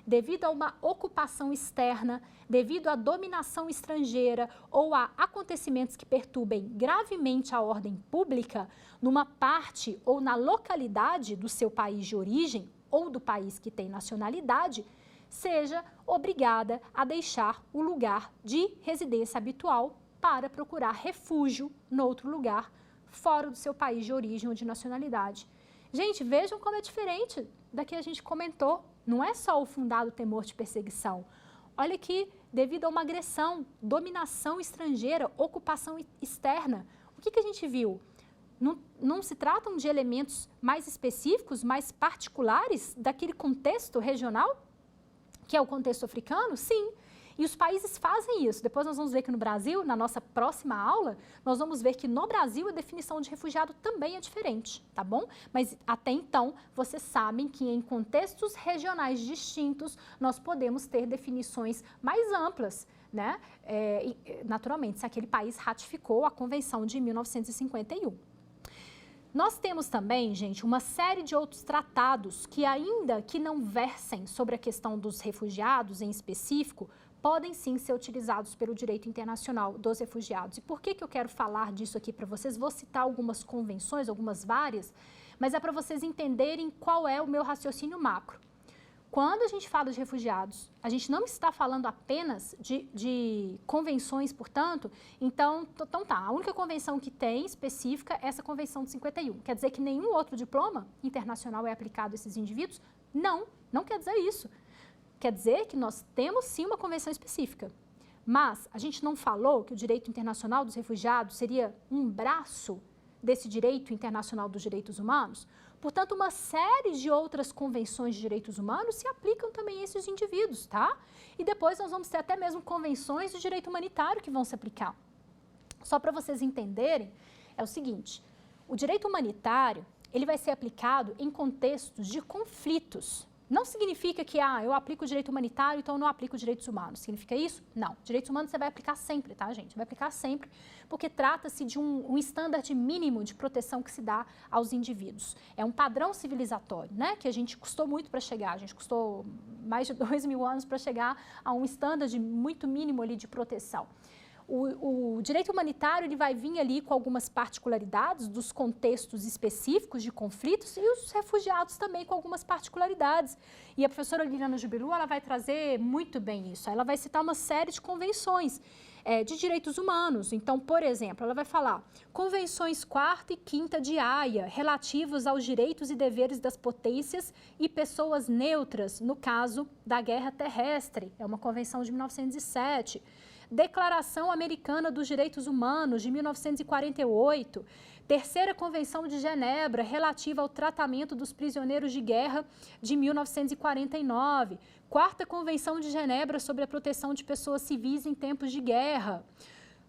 B: devido a uma ocupação externa, devido à dominação estrangeira ou a acontecimentos que perturbem gravemente a ordem pública numa parte ou na localidade do seu país de origem ou do país que tem nacionalidade, seja obrigada a deixar o lugar de residência habitual para procurar refúgio noutro lugar fora do seu país de origem ou de nacionalidade. Gente, vejam como é diferente da que a gente comentou. Não é só o fundado temor de perseguição. Olha aqui, devido a uma agressão, dominação estrangeira, ocupação externa. O que a gente viu? Não se tratam de elementos mais específicos, mais particulares daquele contexto regional, que é o contexto africano? Sim. E os países fazem isso. Depois nós vamos ver que no Brasil, na nossa próxima aula, nós vamos ver que no Brasil a definição de refugiado também é diferente, tá bom? Mas até então, vocês sabem que em contextos regionais distintos, nós podemos ter definições mais amplas, né? Naturalmente, se aquele país ratificou a Convenção de 1951. Nós temos também, gente, uma série de outros tratados que ainda que não versem sobre a questão dos refugiados em específico, podem sim ser utilizados pelo direito internacional dos refugiados. E por que eu quero falar disso aqui para vocês? Vou citar algumas convenções, algumas várias, mas é para vocês entenderem qual é o meu raciocínio macro. Quando a gente fala de refugiados, a gente não está falando apenas de convenções, portanto, então tá, a única convenção que tem específica é essa Convenção de 51. Quer dizer que nenhum outro diploma internacional é aplicado a esses indivíduos? Não, não quer dizer isso. Quer dizer que nós temos sim uma convenção específica, mas a gente não falou que o direito internacional dos refugiados seria um braço desse direito internacional dos direitos humanos? Portanto, uma série de outras convenções de direitos humanos se aplicam também a esses indivíduos, tá? E depois nós vamos ter até mesmo convenções de direito humanitário que vão se aplicar. Só para vocês entenderem, é o seguinte, o direito humanitário, ele vai ser aplicado em contextos de conflitos. Não significa que, eu aplico o direito humanitário, então eu não aplico os direitos humanos. Significa isso? Não. Direitos humanos você vai aplicar sempre, tá, gente? Vai aplicar sempre, porque trata-se de um estándar mínimo de proteção que se dá aos indivíduos. É um padrão civilizatório, né? Que a gente custou muito para chegar. A gente custou mais de 2.000 anos para chegar a um estándar muito mínimo ali de proteção. O direito humanitário ele vai vir ali com algumas particularidades dos contextos específicos de conflitos e os refugiados também com algumas particularidades. E a professora Liliana Jubilu, ela vai trazer muito bem isso. Ela vai citar uma série de convenções de direitos humanos. Então, por exemplo, ela vai falar convenções 4ª e 5ª de Haia, relativos aos direitos e deveres das potências e pessoas neutras, no caso da guerra terrestre. É uma convenção de 1907. Declaração Americana dos Direitos Humanos, de 1948, Terceira Convenção de Genebra, relativa ao tratamento dos prisioneiros de guerra, de 1949, Quarta Convenção de Genebra sobre a proteção de pessoas civis em tempos de guerra,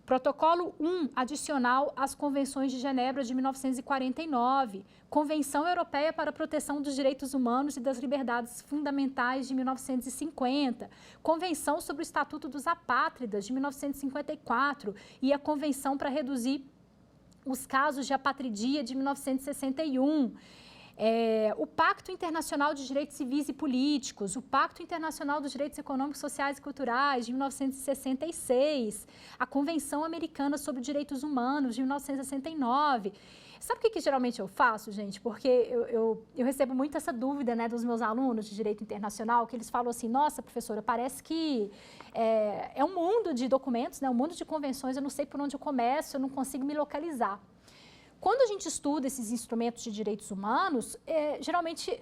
B: Protocolo 1, adicional às Convenções de Genebra de 1949, Convenção Europeia para a Proteção dos Direitos Humanos e das Liberdades Fundamentais de 1950, Convenção sobre o Estatuto dos Apátridas de 1954 e a Convenção para reduzir os casos de apatridia de 1961. O Pacto Internacional de Direitos Civis e Políticos, o Pacto Internacional dos Direitos Econômicos, Sociais e Culturais, de 1966, a Convenção Americana sobre Direitos Humanos, de 1969. Sabe o que geralmente eu faço, gente? Porque eu recebo muito essa dúvida, né, dos meus alunos de Direito Internacional, que eles falam assim, nossa, professora, parece que é um mundo de documentos, né, um mundo de convenções, eu não sei por onde eu começo, eu não consigo me localizar. Quando a gente estuda esses instrumentos de direitos humanos, geralmente,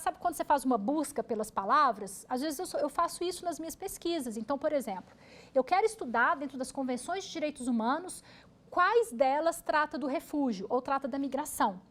B: sabe quando você faz uma busca pelas palavras? Às vezes eu faço isso nas minhas pesquisas. Então, por exemplo, eu quero estudar dentro das convenções de direitos humanos quais delas trata do refúgio ou trata da migração.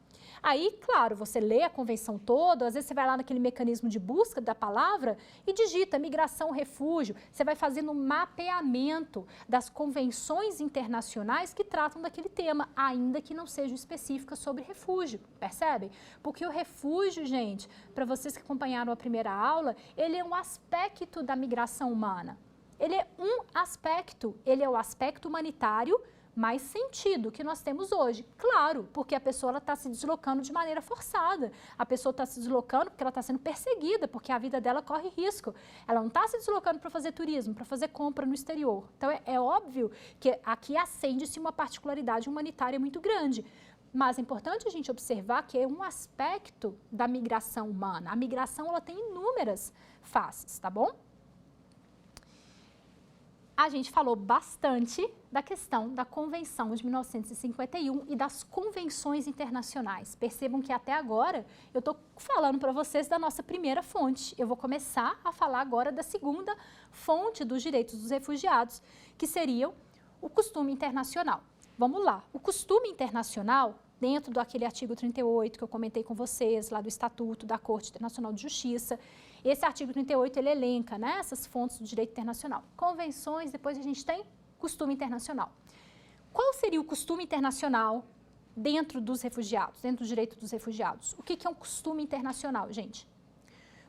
B: Aí, claro, você lê a convenção toda, às vezes você vai lá naquele mecanismo de busca da palavra e digita migração, refúgio. Você vai fazendo um mapeamento das convenções internacionais que tratam daquele tema, ainda que não sejam específicas sobre refúgio, percebem? Porque o refúgio, gente, para vocês que acompanharam a primeira aula, ele é um aspecto da migração humana. Ele é um aspecto, ele é o aspecto humanitário mais sentido que nós temos hoje. Claro, porque a pessoa está se deslocando de maneira forçada. A pessoa está se deslocando porque ela está sendo perseguida, porque a vida dela corre risco. Ela não está se deslocando para fazer turismo, para fazer compra no exterior. Então, é óbvio que aqui acende-se uma particularidade humanitária muito grande. Mas é importante a gente observar que é um aspecto da migração humana. A migração, ela tem inúmeras faces, tá bom? A gente falou bastante da questão da Convenção de 1951 e das convenções internacionais. Percebam que até agora eu estou falando para vocês da nossa primeira fonte. Eu vou começar a falar agora da segunda fonte dos direitos dos refugiados, que seria o costume internacional. Vamos lá. O costume internacional, dentro daquele artigo 38 que eu comentei com vocês, lá do Estatuto da Corte Internacional de Justiça, esse artigo 38, ele elenca, né, essas fontes do direito internacional. Convenções, depois a gente tem costume internacional. Qual seria o costume internacional dentro dos refugiados, dentro do direito dos refugiados? O que é um costume internacional, gente?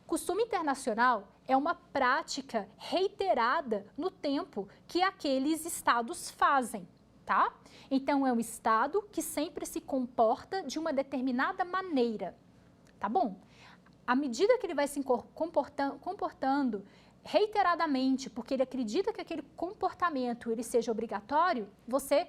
B: Costume internacional é uma prática reiterada no tempo que aqueles estados fazem, tá? Então, é um estado que sempre se comporta de uma determinada maneira, tá bom? À medida que ele vai se comportando reiteradamente, porque ele acredita que aquele comportamento ele seja obrigatório, você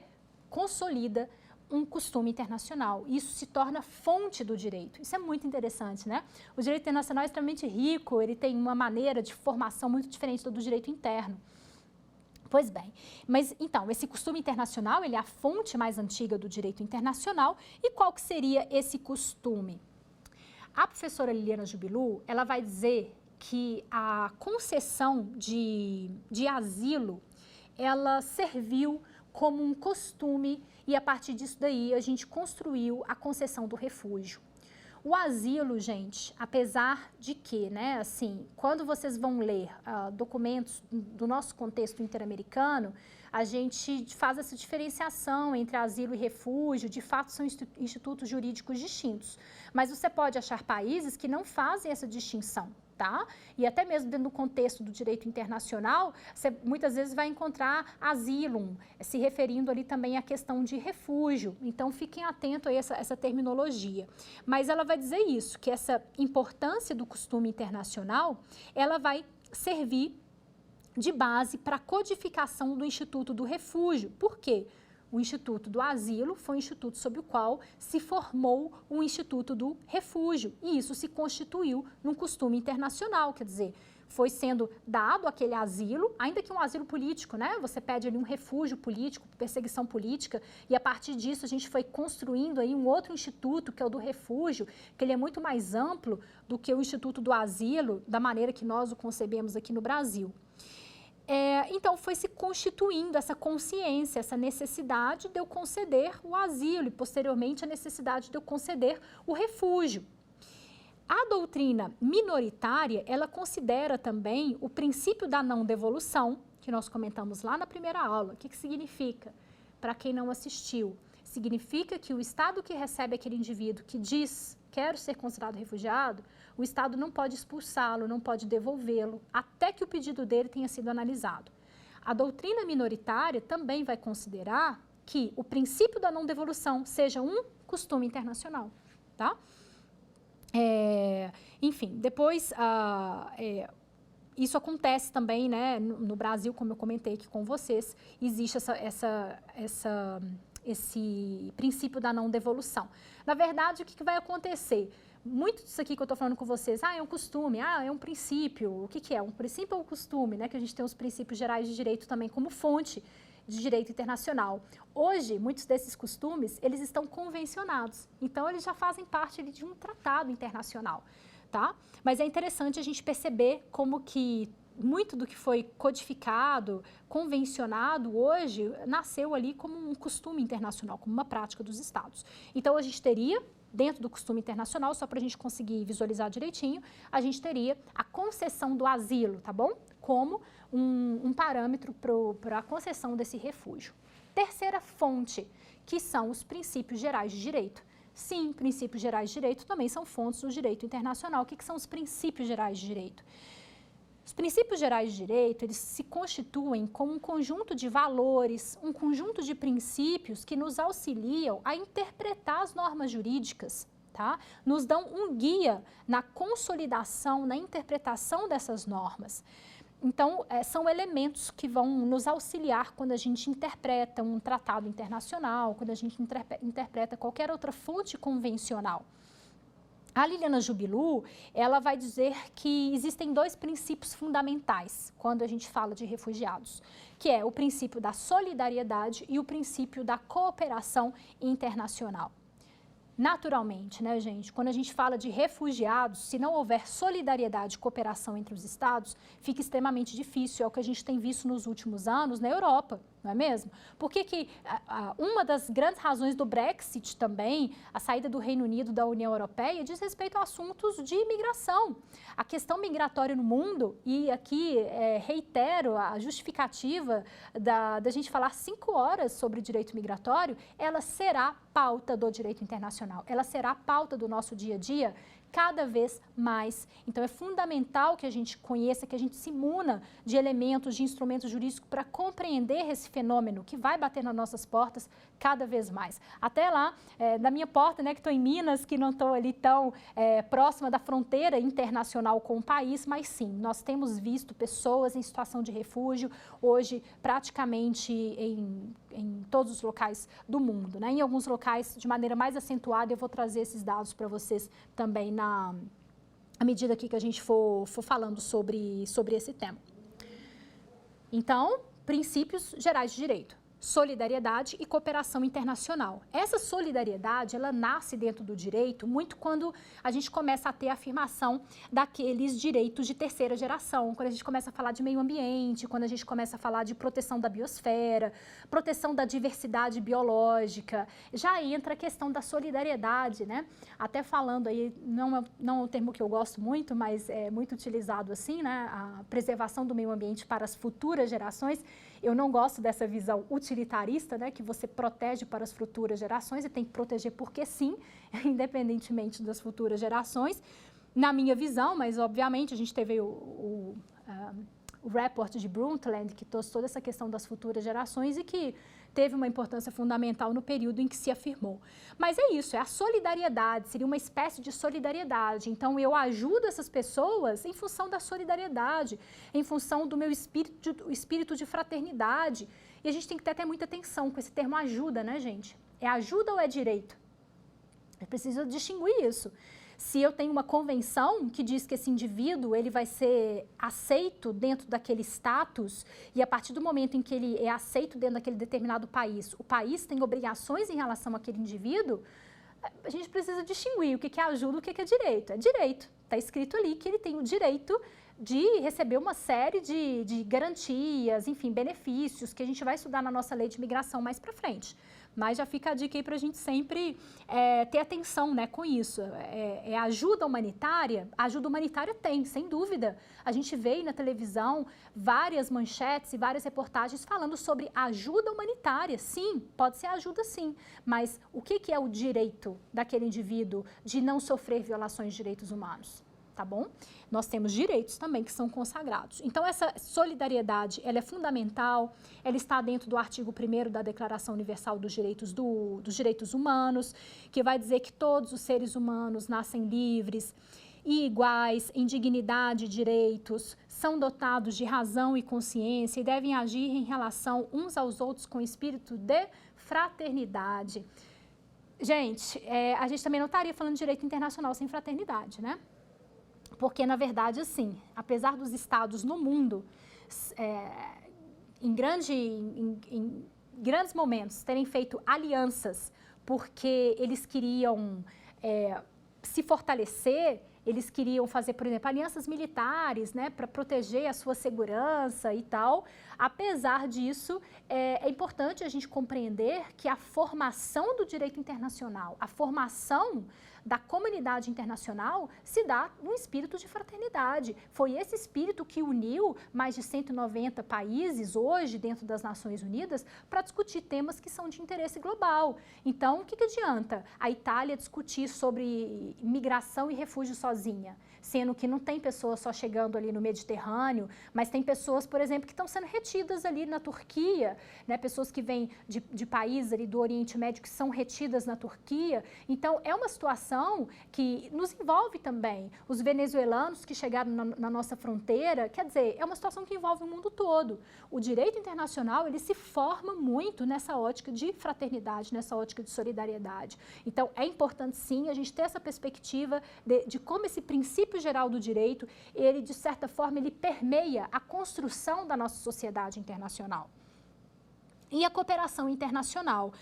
B: consolida um costume internacional. Isso se torna fonte do direito. Isso é muito interessante, né? O direito internacional é extremamente rico, ele tem uma maneira de formação muito diferente do direito interno. Pois bem, mas então, esse costume internacional, ele é a fonte mais antiga do direito internacional. E qual que seria esse costume? A professora Liliana Jubilu, ela vai dizer que a concessão de asilo, ela serviu como um costume e a partir disso daí a gente construiu a concessão do refúgio. O asilo, gente, apesar de que, né, assim, quando vocês vão ler documentos do nosso contexto interamericano, a gente faz essa diferenciação entre asilo e refúgio, de fato são institutos jurídicos distintos. Mas você pode achar países que não fazem essa distinção, tá? E até mesmo dentro do contexto do direito internacional, você muitas vezes vai encontrar asylum, se referindo ali também à questão de refúgio. Então, fiquem atentos a essa terminologia. Mas ela vai dizer isso, que essa importância do costume internacional, ela vai servir de base para a codificação do Instituto do Refúgio. Por quê? O Instituto do Asilo foi o instituto sob o qual se formou o Instituto do Refúgio. E isso se constituiu num costume internacional, quer dizer, foi sendo dado aquele asilo, ainda que um asilo político, né? Você pede ali um refúgio político, perseguição política, e a partir disso a gente foi construindo aí um outro instituto, que é o do refúgio, que ele é muito mais amplo do que o Instituto do Asilo, da maneira que nós o concebemos aqui no Brasil. Então, foi se constituindo essa consciência, essa necessidade de eu conceder o asilo e, posteriormente, a necessidade de eu conceder o refúgio. A doutrina minoritária, ela considera também o princípio da não devolução, que nós comentamos lá na primeira aula. O que significa? Para quem não assistiu, significa que o Estado que recebe aquele indivíduo que diz quero ser considerado refugiado, o Estado não pode expulsá-lo, não pode devolvê-lo, até que o pedido dele tenha sido analisado. A doutrina minoritária também vai considerar que o princípio da não devolução seja um costume internacional, tá? Enfim, depois, isso acontece também, né, no Brasil, como eu comentei aqui com vocês, existe esse princípio da não devolução. Na verdade, o que vai acontecer? Muito disso aqui que eu estou falando com vocês, é um costume, é um princípio. O que é? Um princípio ou um costume, né? Que a gente tem os princípios gerais de direito também como fonte de direito internacional. Hoje, muitos desses costumes, eles estão convencionados. Então, eles já fazem parte ali, de um tratado internacional, tá? Mas é interessante a gente perceber como que muito do que foi codificado, convencionado hoje, nasceu ali como um costume internacional, como uma prática dos Estados. Então, a gente teria, dentro do costume internacional, só para a gente conseguir visualizar direitinho, a gente teria a concessão do asilo, tá bom? Como um parâmetro para a concessão desse refúgio. Terceira fonte, que são os princípios gerais de direito. Sim, princípios gerais de direito também são fontes do direito internacional. O que são os princípios gerais de direito? Os princípios gerais de direito, eles se constituem como um conjunto de valores, um conjunto de princípios que nos auxiliam a interpretar as normas jurídicas, tá? Nos dão um guia na consolidação, na interpretação dessas normas. Então, são elementos que vão nos auxiliar quando a gente interpreta um tratado internacional, quando a gente interpreta qualquer outra fonte convencional. A Liliana Jubilu, ela vai dizer que existem dois princípios fundamentais quando a gente fala de refugiados, que é o princípio da solidariedade e o princípio da cooperação internacional. Naturalmente, né, gente, quando a gente fala de refugiados, se não houver solidariedade e cooperação entre os estados, fica extremamente difícil, é o que a gente tem visto nos últimos anos na Europa, não é mesmo? Por que uma das grandes razões do Brexit também, a saída do Reino Unido da União Europeia, diz respeito a assuntos de imigração. A questão migratória no mundo, e aqui reitero a justificativa da gente falar 5 horas sobre direito migratório, ela será pauta do direito internacional, ela será pauta do nosso dia a dia, cada vez mais. Então, é fundamental que a gente conheça, que a gente se imuna de elementos, de instrumentos jurídicos para compreender esse fenômeno que vai bater nas nossas portas cada vez mais. Até lá, na minha porta, né, que estou em Minas, que não estou ali tão próxima da fronteira internacional com o país, mas sim, nós temos visto pessoas em situação de refúgio, hoje praticamente em todos os locais do mundo, né? Em alguns locais de maneira mais acentuada, eu vou trazer esses dados para vocês também à medida que a gente for falando sobre esse tema. Então, princípios gerais de direito: solidariedade e cooperação internacional. Essa solidariedade, ela nasce dentro do direito muito quando a gente começa a ter a afirmação daqueles direitos de terceira geração, quando a gente começa a falar de meio ambiente, quando a gente começa a falar de proteção da biosfera, proteção da diversidade biológica, já entra a questão da solidariedade, né? Até falando aí, não é um termo que eu gosto muito, mas é muito utilizado assim, né? A preservação do meio ambiente para as futuras gerações. Eu não gosto dessa visão utilitarista, né, que você protege para as futuras gerações e tem que proteger porque sim, independentemente das futuras gerações. Na minha visão, mas obviamente a gente teve o report de Brundtland, que trouxe toda essa questão das futuras gerações e que teve uma importância fundamental no período em que se afirmou. Mas é isso, é a solidariedade, seria uma espécie de solidariedade. Então, eu ajudo essas pessoas em função da solidariedade, em função do meu espírito de fraternidade. E a gente tem que ter até muita atenção com esse termo ajuda, né, gente? É ajuda ou é direito? Eu preciso distinguir isso. Se eu tenho uma convenção que diz que esse indivíduo ele vai ser aceito dentro daquele status, e a partir do momento em que ele é aceito dentro daquele determinado país, o país tem obrigações em relação àquele indivíduo, a gente precisa distinguir o que é ajuda e o que é direito. É direito. Está escrito ali que ele tem o direito de receber uma série de garantias, enfim, benefícios que a gente vai estudar na nossa lei de imigração mais para frente. Mas já fica a dica aí para a gente sempre ter atenção, né, com isso. Ajuda humanitária? A ajuda humanitária tem, sem dúvida. A gente vê aí na televisão várias manchetes e várias reportagens falando sobre ajuda humanitária. Sim, pode ser ajuda sim, mas o que é o direito daquele indivíduo de não sofrer violações de direitos humanos? Tá bom? Nós temos direitos também que são consagrados. Então, essa solidariedade, ela é fundamental, ela está dentro do artigo 1º da Declaração Universal dos Direitos Humanos, que vai dizer que todos os seres humanos nascem livres e iguais em dignidade e direitos, são dotados de razão e consciência e devem agir em relação uns aos outros com espírito de fraternidade. Gente, a gente também não estaria falando de direito internacional sem fraternidade, né? Porque, na verdade, assim, apesar dos estados no mundo, em grandes momentos, terem feito alianças porque eles queriam se fortalecer, eles queriam fazer, por exemplo, alianças militares, né, para proteger a sua segurança e tal. Apesar disso, é importante a gente compreender que a formação do direito internacional, a formação da comunidade internacional se dá num espírito de fraternidade. Foi esse espírito que uniu mais de 190 países hoje dentro das Nações Unidas para discutir temas que são de interesse global. Então, o que adianta a Itália discutir sobre migração e refúgio sozinha? Sendo que não tem pessoas só chegando ali no Mediterrâneo, mas tem pessoas, por exemplo, que estão sendo retidas ali na Turquia, né? Pessoas que vêm de países ali do Oriente Médio que são retidas na Turquia. Então, é uma situação que nos envolve também. Os venezuelanos que chegaram na nossa fronteira, quer dizer, é uma situação que envolve o mundo todo. O direito internacional, ele se forma muito nessa ótica de fraternidade, nessa ótica de solidariedade. Então, é importante, sim, a gente ter essa perspectiva de como esse princípio geral do direito, ele, de certa forma, ele permeia a construção da nossa sociedade internacional. E a cooperação internacional.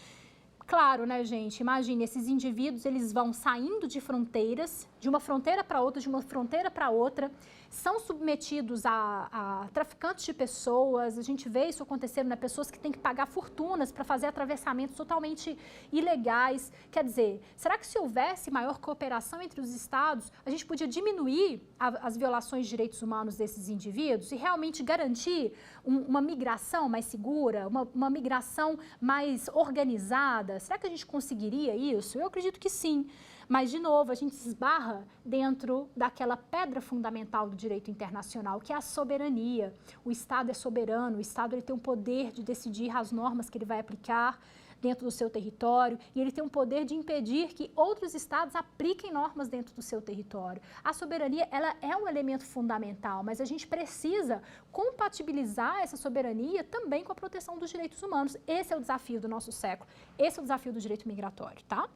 B: Claro, né, gente? Imagine, esses indivíduos, eles vão saindo de fronteiras, de uma fronteira para outra, de uma fronteira para outra, são submetidos a traficantes de pessoas. A gente vê isso acontecendo, né? Pessoas que têm que pagar fortunas para fazer atravessamentos totalmente ilegais. Quer dizer, será que se houvesse maior cooperação entre os estados, a gente podia diminuir as violações de direitos humanos desses indivíduos e realmente garantir uma migração mais segura, uma migração mais organizada? Será que a gente conseguiria isso? Eu acredito que sim. Mas, de novo, a gente se esbarra dentro daquela pedra fundamental do direito internacional, que é a soberania. O Estado é soberano, o Estado ele tem o poder de decidir as normas que ele vai aplicar dentro do seu território, e ele tem o poder de impedir que outros estados apliquem normas dentro do seu território. A soberania, ela é um elemento fundamental, mas a gente precisa compatibilizar essa soberania também com a proteção dos direitos humanos. Esse é o desafio do nosso século, esse é o desafio do direito migratório, tá?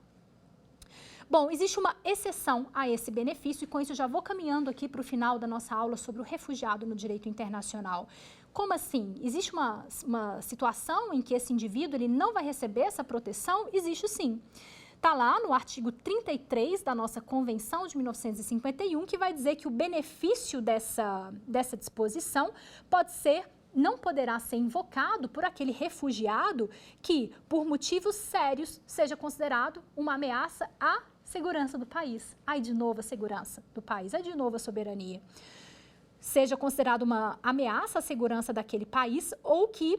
B: Bom, existe uma exceção a esse benefício, e com isso eu já vou caminhando aqui para o final da nossa aula sobre o refugiado no direito internacional. Como assim? Existe uma situação em que esse indivíduo ele não vai receber essa proteção? Existe sim. Está lá no artigo 33 da nossa Convenção de 1951, que vai dizer que o benefício dessa disposição não poderá ser invocado por aquele refugiado que, por motivos sérios, seja considerado uma ameaça à segurança do país. Aí, de novo, a segurança do país, aí, de novo, a soberania. Seja considerado uma ameaça à segurança daquele país ou que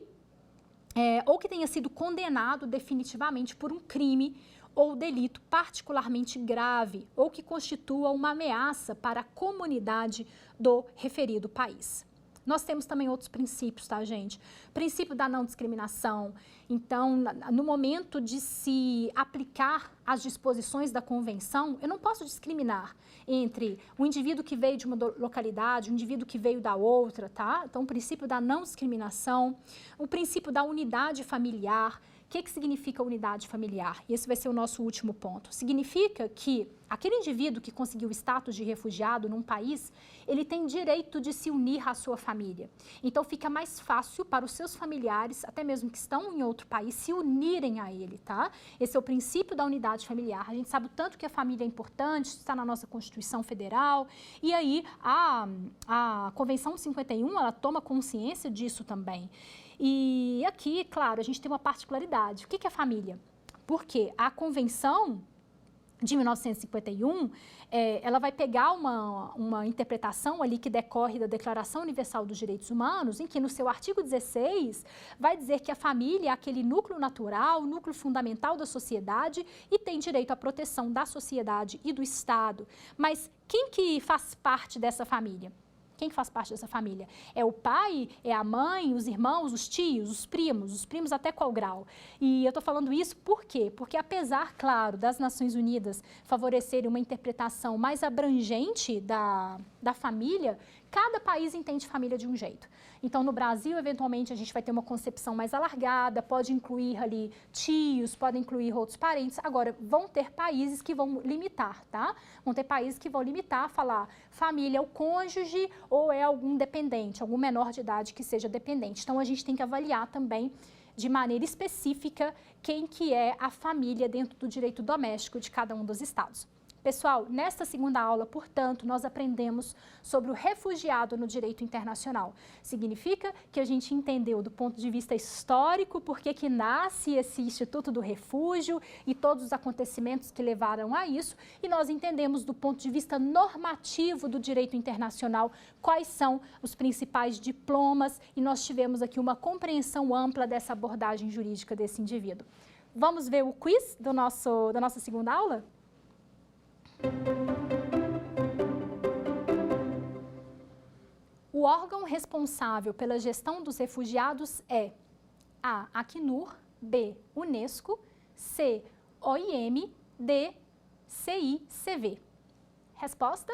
B: tenha sido condenado definitivamente por um crime ou delito particularmente grave ou que constitua uma ameaça para a comunidade do referido país. Nós temos também outros princípios, tá, gente? Princípio da não discriminação. Então, no momento de se aplicar as disposições da Convenção, eu não posso discriminar entre um indivíduo que veio de uma localidade, um indivíduo que veio da outra, tá? Então, o princípio da não discriminação, o princípio da unidade familiar. O que significa unidade familiar? Esse vai ser o nosso último ponto. Significa que aquele indivíduo que conseguiu o status de refugiado num país, ele tem direito de se unir à sua família. Então, fica mais fácil para os seus familiares, até mesmo que estão em outro país, se unirem a ele, tá? Esse é o princípio da unidade familiar. A gente sabe o tanto que a família é importante, está na nossa Constituição Federal, e aí a Convenção de 51, ela toma consciência disso também. E aqui, claro, a gente tem uma particularidade. O que é família? Porque a Convenção de 1951, ela vai pegar uma interpretação ali que decorre da Declaração Universal dos Direitos Humanos, em que no seu artigo 16 vai dizer que a família é aquele núcleo natural, núcleo fundamental da sociedade e tem direito à proteção da sociedade e do Estado. Mas quem que faz parte dessa família? Quem faz parte dessa família? É o pai, é a mãe, os irmãos, os tios, os primos até qual grau? E eu estou falando isso por quê? Porque apesar, claro, das Nações Unidas favorecerem uma interpretação mais abrangente da família, cada país entende família de um jeito. Então, no Brasil, eventualmente, a gente vai ter uma concepção mais alargada, pode incluir ali tios, pode incluir outros parentes. Agora, vão ter países que vão limitar, tá? Vão ter países que vão limitar, falar família é o cônjuge ou é algum dependente, algum menor de idade que seja dependente. Então, a gente tem que avaliar também de maneira específica quem que é a família dentro do direito doméstico de cada um dos estados. Pessoal, nesta segunda aula, portanto, nós aprendemos sobre o refugiado no direito internacional. Significa que a gente entendeu do ponto de vista histórico por que nasce esse Instituto do Refúgio e todos os acontecimentos que levaram a isso, e nós entendemos do ponto de vista normativo do direito internacional quais são os principais diplomas, e nós tivemos aqui uma compreensão ampla dessa abordagem jurídica desse indivíduo. Vamos ver o quiz da nossa segunda aula? O órgão responsável pela gestão dos refugiados é A. Acnur, B. Unesco, C. OIM, D. CICV. Resposta?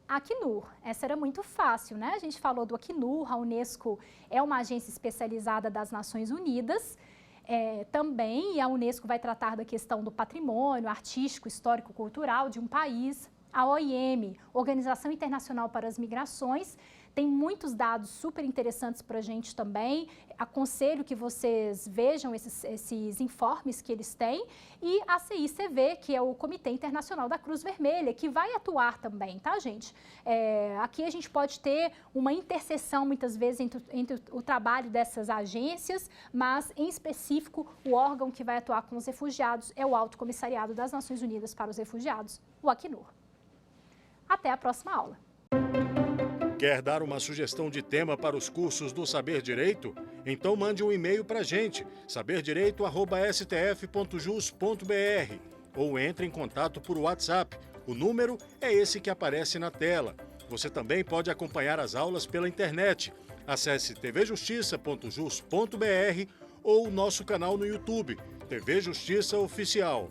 B: Acnur. Essa era muito fácil, né? A gente falou do Acnur, a Unesco é uma agência especializada das Nações Unidas. Também a Unesco vai tratar da questão do patrimônio artístico, histórico, cultural de um país. A OIM, Organização Internacional para as Migrações, tem muitos dados super interessantes para a gente também. Aconselho que vocês vejam esses informes que eles têm. E a CICV, que é o Comitê Internacional da Cruz Vermelha, que vai atuar também, tá, gente? Aqui a gente pode ter uma interseção, muitas vezes, entre o trabalho dessas agências, mas, em específico, o órgão que vai atuar com os refugiados é o Alto Comissariado das Nações Unidas para os Refugiados, o Acnur. Até a próxima aula.
A: Quer dar uma sugestão de tema para os cursos do Saber Direito? Então mande um e-mail para a gente, saberdireito@stf.jus.br. ou entre em contato por WhatsApp. O número é esse que aparece na tela. Você também pode acompanhar as aulas pela internet. Acesse tvjustiça.jus.br ou nosso canal no YouTube, TV Justiça Oficial.